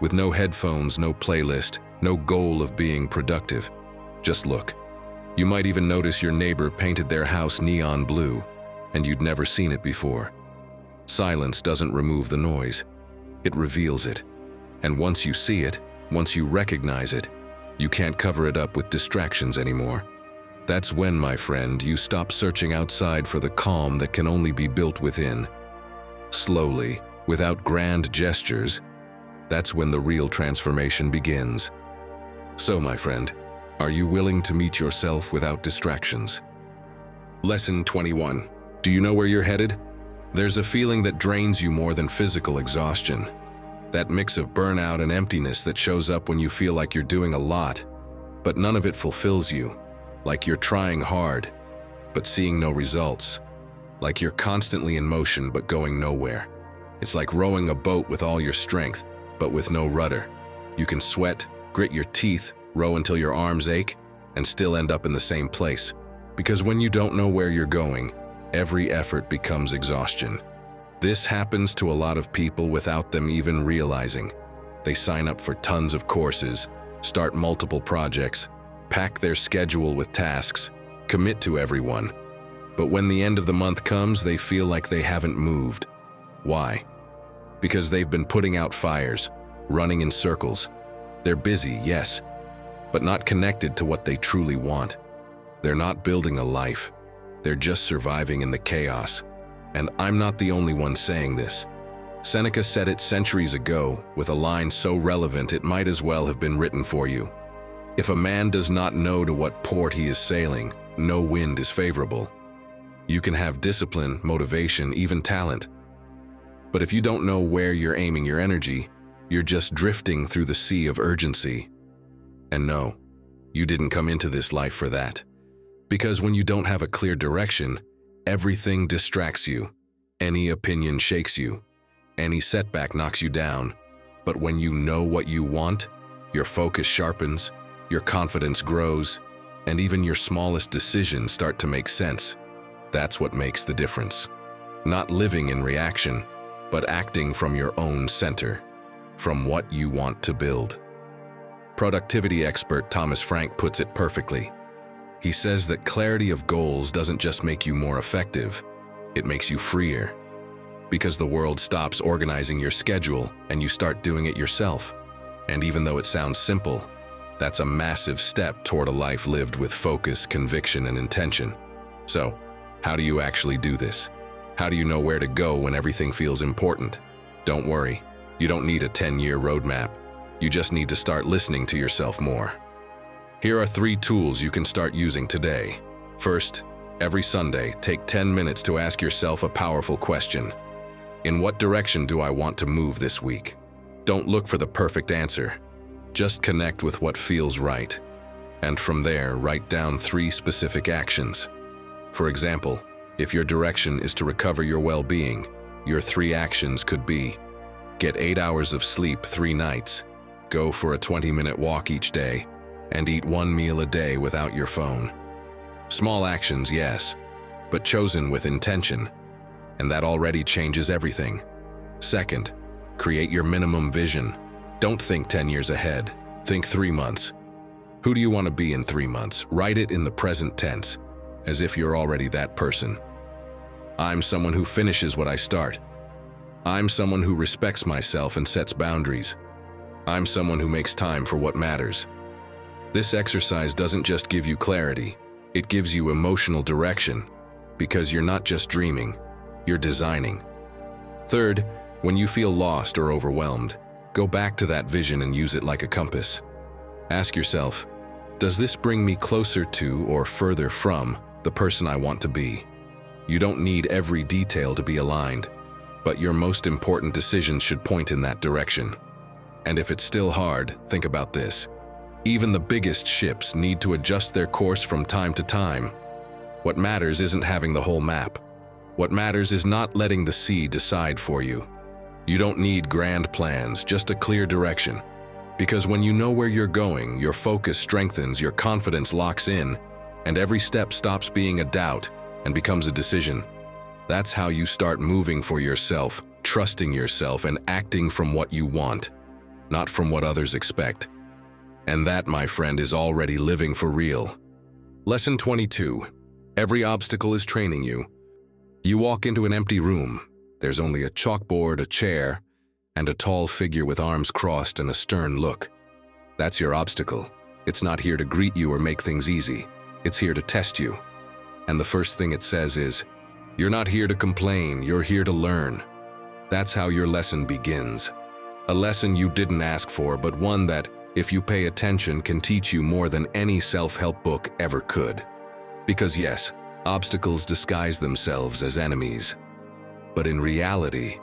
With no headphones, no playlist, no goal of being productive. Just look. You might even notice your neighbor painted their house neon blue, and you'd never seen it before. Silence doesn't remove the noise. It reveals it. And once you see it, once you recognize it, you can't cover it up with distractions anymore. That's when, my friend, you stop searching outside for the calm that can only be built within. Slowly, without grand gestures, that's when the real transformation begins. So, my friend, are you willing to meet yourself without distractions? Lesson 21. Do you know where you're headed? There's a feeling that drains you more than physical exhaustion. That mix of burnout and emptiness that shows up when you feel like you're doing a lot, but none of it fulfills you. Like you're trying hard, but seeing no results. Like you're constantly in motion, but going nowhere. It's like rowing a boat with all your strength, but with no rudder. You can sweat, grit your teeth, row until your arms ache, and still end up in the same place. Because when you don't know where you're going, every effort becomes exhaustion. This happens to a lot of people without them even realizing. They sign up for tons of courses, start multiple projects, pack their schedule with tasks, commit to everyone. But when the end of the month comes, they feel like they haven't moved. Why? Because they've been putting out fires, running in circles. They're busy, yes, but not connected to what they truly want. They're not building a life. They're just surviving in the chaos. And I'm not the only one saying this. Seneca said it centuries ago, with a line so relevant it might as well have been written for you. If a man does not know to what port he is sailing, no wind is favorable. You can have discipline, motivation, even talent. But if you don't know where you're aiming your energy, you're just drifting through the sea of urgency. And no, you didn't come into this life for that. Because when you don't have a clear direction, everything distracts you. Any opinion shakes you. Any setback knocks you down. But when you know what you want, your focus sharpens, your confidence grows, and even your smallest decisions start to make sense. That's what makes the difference. Not living in reaction, but acting from your own center, from what you want to build. Productivity expert Thomas Frank puts it perfectly. He says that clarity of goals doesn't just make you more effective, it makes you freer. Because the world stops organizing your schedule and you start doing it yourself. And even though it sounds simple, that's a massive step toward a life lived with focus, conviction, and intention. So, how do you actually do this? How do you know where to go when everything feels important? Don't worry, you don't need a 10-year roadmap. You just need to start listening to yourself more. Here are 3 tools you can start using today. First, every Sunday, take 10 minutes to ask yourself a powerful question. In what direction do I want to move this week? Don't look for the perfect answer. Just connect with what feels right. And from there, write down 3 specific actions. For example, if your direction is to recover your well-being, your 3 actions could be: get 8 hours of sleep 3 nights, go for a 20-minute walk each day, and eat 1 meal a day without your phone. Small actions, yes, but chosen with intention, and that already changes everything. Second, create your minimum vision. Don't think 10 years ahead, think 3 months. Who do you want to be in 3 months? Write it in the present tense, as if you're already that person. I'm someone who finishes what I start. I'm someone who respects myself and sets boundaries. I'm someone who makes time for what matters. This exercise doesn't just give you clarity, it gives you emotional direction, because you're not just dreaming, you're designing. Third, when you feel lost or overwhelmed, go back to that vision and use it like a compass. Ask yourself, does this bring me closer to or further from the person I want to be? You don't need every detail to be aligned, but your most important decisions should point in that direction. And if it's still hard, think about this. Even the biggest ships need to adjust their course from time to time. What matters isn't having the whole map. What matters is not letting the sea decide for you. You don't need grand plans, just a clear direction. Because when you know where you're going, your focus strengthens, your confidence locks in, and every step stops being a doubt and becomes a decision. That's how you start moving for yourself, trusting yourself, and acting from what you want, not from what others expect. And that, my friend, is already living for real. Lesson 22. Every obstacle is training you. You walk into an empty room. There's only a chalkboard, a chair, and a tall figure with arms crossed and a stern look. That's your obstacle. It's not here to greet you or make things easy. It's here to test you. And the first thing it says is, you're not here to complain, you're here to learn. That's how your lesson begins. A lesson you didn't ask for, but one that, if you pay attention, can teach you more than any self-help book ever could. Because yes, obstacles disguise themselves as enemies. But in reality,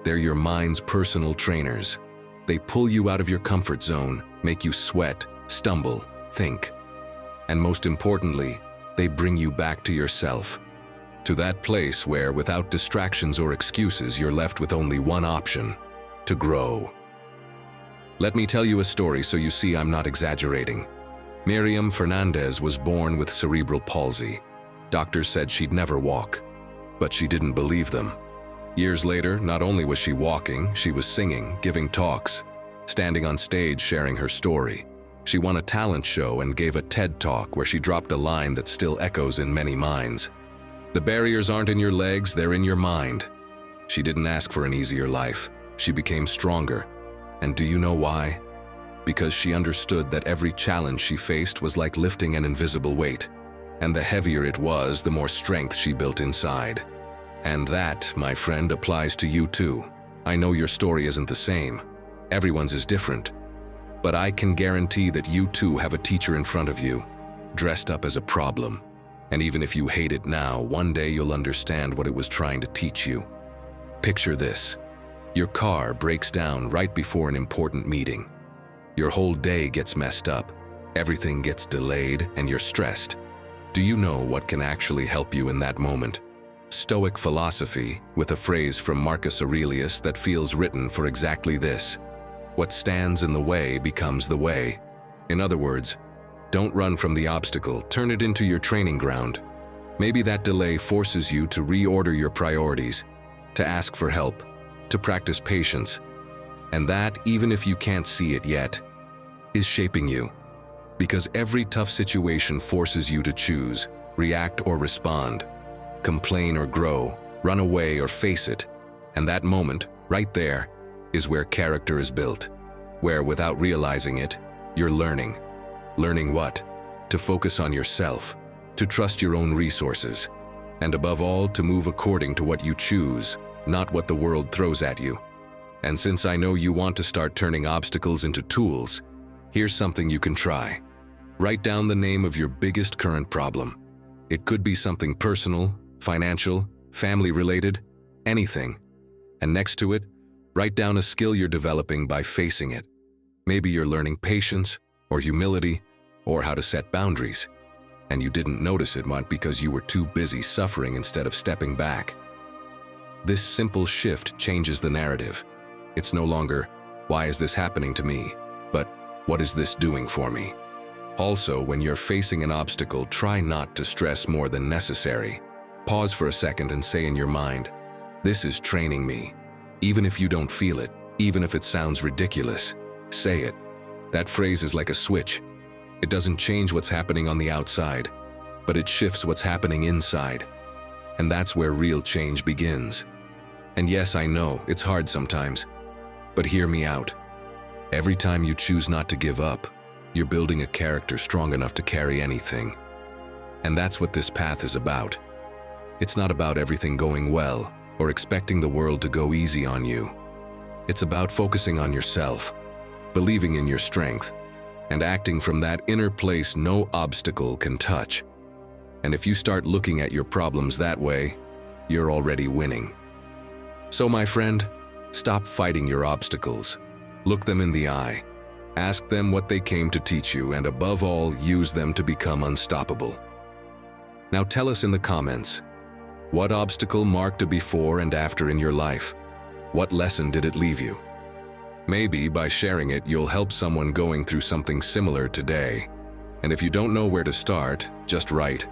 they're your mind's personal trainers. They pull you out of your comfort zone, make you sweat, stumble, think. And most importantly, they bring you back to yourself. To that place where, without distractions or excuses, you're left with only one option: to grow. Let me tell you a story so you see I'm not exaggerating. Miriam Fernandez was born with cerebral palsy. Doctors said she'd never walk, but she didn't believe them. Years later, not only was she walking, she was singing, giving talks, standing on stage sharing her story. She won a talent show and gave a TED Talk where she dropped a line that still echoes in many minds. The barriers aren't in your legs, they're in your mind. She didn't ask for an easier life. She became stronger. And do you know why? Because she understood that every challenge she faced was like lifting an invisible weight. And the heavier it was, the more strength she built inside. And that, my friend, applies to you too. I know your story isn't the same. Everyone's is different. But I can guarantee that you too have a teacher in front of you, dressed up as a problem. And even if you hate it now, one day you'll understand what it was trying to teach you. Picture this. Your car breaks down right before an important meeting. Your whole day gets messed up. Everything gets delayed and you're stressed. Do you know what can actually help you in that moment? Stoic philosophy, with a phrase from Marcus Aurelius that feels written for exactly this. What stands in the way becomes the way. In other words, don't run from the obstacle, turn it into your training ground. Maybe that delay forces you to reorder your priorities, to ask for help, to practice patience. And that, even if you can't see it yet, is shaping you. Because every tough situation forces you to choose, react or respond, complain or grow, run away or face it. And that moment, right there, is where character is built. Where, without realizing it, you're learning. Learning what? To focus on yourself, to trust your own resources, and above all, to move according to what you choose, not what the world throws at you. And since I know you want to start turning obstacles into tools, here's something you can try. Write down the name of your biggest current problem. It could be something personal, financial, family-related, anything. And next to it, write down a skill you're developing by facing it. Maybe you're learning patience, or humility, or how to set boundaries. And you didn't notice it because you were too busy suffering instead of stepping back. This simple shift changes the narrative. It's no longer, why is this happening to me? But, what is this doing for me? Also, when you're facing an obstacle, try not to stress more than necessary. Pause for a second and say in your mind, this is training me. Even if you don't feel it, even if it sounds ridiculous, say it. That phrase is like a switch. It doesn't change what's happening on the outside, but it shifts what's happening inside. And that's where real change begins. And yes, I know, it's hard sometimes, but hear me out. Every time you choose not to give up, you're building a character strong enough to carry anything. And that's what this path is about. It's not about everything going well or expecting the world to go easy on you. It's about focusing on yourself, believing in your strength, and acting from that inner place no obstacle can touch. And if you start looking at your problems that way, you're already winning. So my friend, stop fighting your obstacles. Look them in the eye. Ask them what they came to teach you, and above all, use them to become unstoppable. Now tell us in the comments, what obstacle marked a before and after in your life? What lesson did it leave you? Maybe by sharing it, you'll help someone going through something similar today. And if you don't know where to start, just write,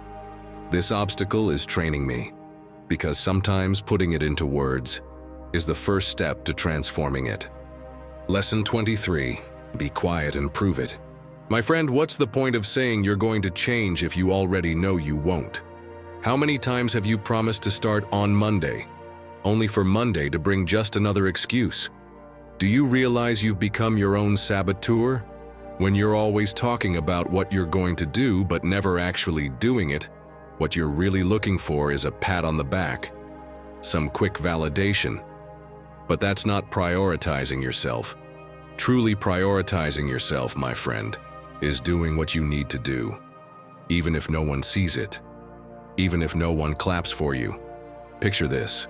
"This obstacle is training me," because sometimes putting it into words is the first step to transforming it. Lesson 23, be quiet and prove it. My friend, what's the point of saying you're going to change if you already know you won't? How many times have you promised to start on Monday, only for Monday to bring just another excuse? Do you realize you've become your own saboteur? When you're always talking about what you're going to do but never actually doing it, what you're really looking for is a pat on the back, some quick validation. But that's not prioritizing yourself. Truly prioritizing yourself, my friend, is doing what you need to do, even if no one sees it, even if no one claps for you. Picture this.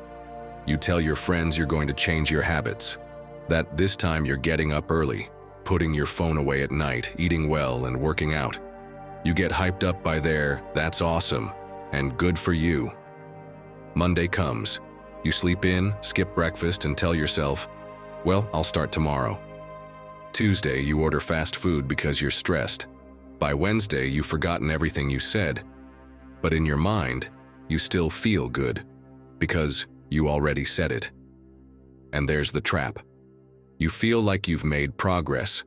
You tell your friends you're going to change your habits, that this time you're getting up early, putting your phone away at night, eating well, and working out. You get hyped up by their, "That's awesome," and "Good for you." Monday comes. You sleep in, skip breakfast, and tell yourself, "Well, I'll start tomorrow." Tuesday, you order fast food because you're stressed. By Wednesday, you've forgotten everything you said. But in your mind, you still feel good, because you already said it. And there's the trap. You feel like you've made progress,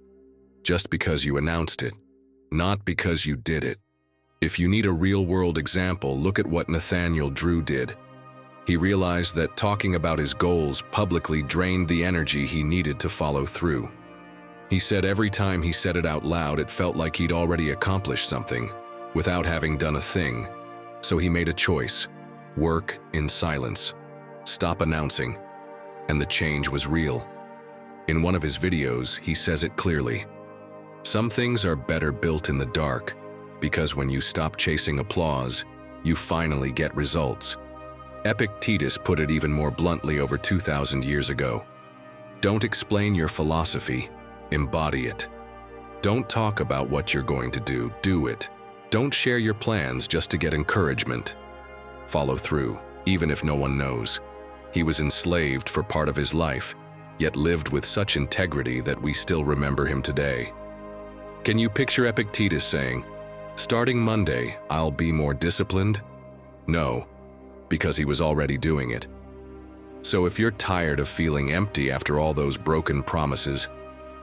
just because you announced it, not because you did it. If you need a real-world example, look at what Nathaniel Drew did. He realized that talking about his goals publicly drained the energy he needed to follow through. He said every time he said it out loud, it felt like he'd already accomplished something, without having done a thing. So he made a choice: work in silence, stop announcing, and the change was real. In one of his videos, he says it clearly. Some things are better built in the dark, because when you stop chasing applause, you finally get results. Epictetus put it even more bluntly over 2,000 years ago. Don't explain your philosophy, embody it. Don't talk about what you're going to do it. Don't share your plans just to get encouragement. Follow through, even if no one knows. He was enslaved for part of his life, yet lived with such integrity that we still remember him today. Can you picture Epictetus saying, "Starting Monday, I'll be more disciplined"? No, because he was already doing it. So if you're tired of feeling empty after all those broken promises,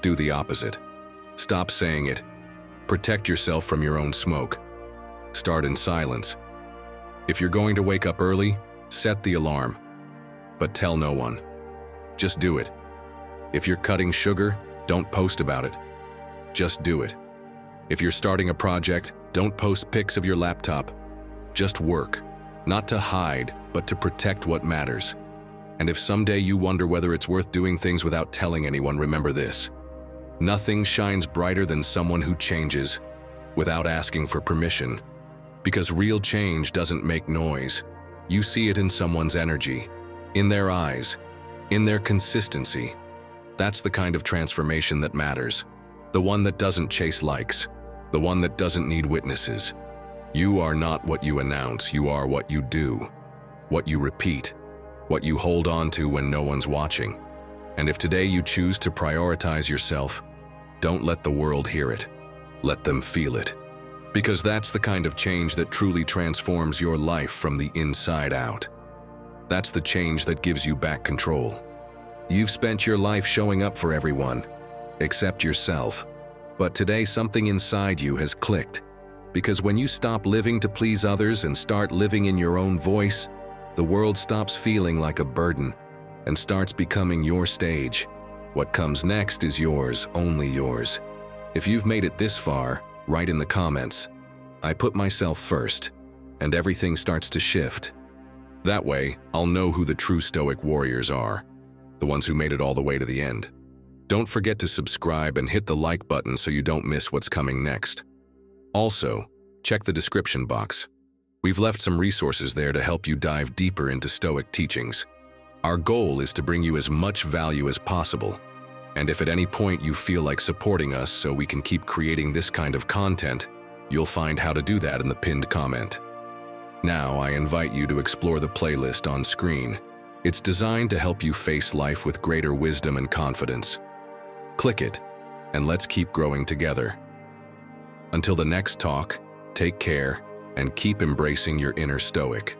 do the opposite. Stop saying it. Protect yourself from your own smoke. Start in silence. If you're going to wake up early, set the alarm. But tell no one. Just do it. If you're cutting sugar, don't post about it. Just do it. If you're starting a project, don't post pics of your laptop. Just work. Not to hide, but to protect what matters. And if someday you wonder whether it's worth doing things without telling anyone, remember this. Nothing shines brighter than someone who changes without asking for permission. Because real change doesn't make noise. You see it in someone's energy, in their eyes, in their consistency. That's the kind of transformation that matters. The one that doesn't chase likes. The one that doesn't need witnesses. You are not what you announce, you are what you do. What you repeat. What you hold on to when no one's watching. And if today you choose to prioritize yourself, don't let the world hear it. Let them feel it. Because that's the kind of change that truly transforms your life from the inside out. That's the change that gives you back control. You've spent your life showing up for everyone, except yourself. But today something inside you has clicked. Because when you stop living to please others and start living in your own voice, The world stops feeling like a burden and starts becoming your stage. What comes next is yours, only yours. If you've made it this far, write in the comments, "I put myself first," and everything starts to shift. That way, I'll know who the true Stoic warriors are, the ones who made it all the way to the end. Don't forget to subscribe and hit the like button so you don't miss what's coming next. Also, check the description box. We've left some resources there to help you dive deeper into Stoic teachings. Our goal is to bring you as much value as possible. And if at any point you feel like supporting us so we can keep creating this kind of content, you'll find how to do that in the pinned comment. Now, I invite you to explore the playlist on screen. It's designed to help you face life with greater wisdom and confidence. Click it, and let's keep growing together. Until the next talk, take care and keep embracing your inner Stoic.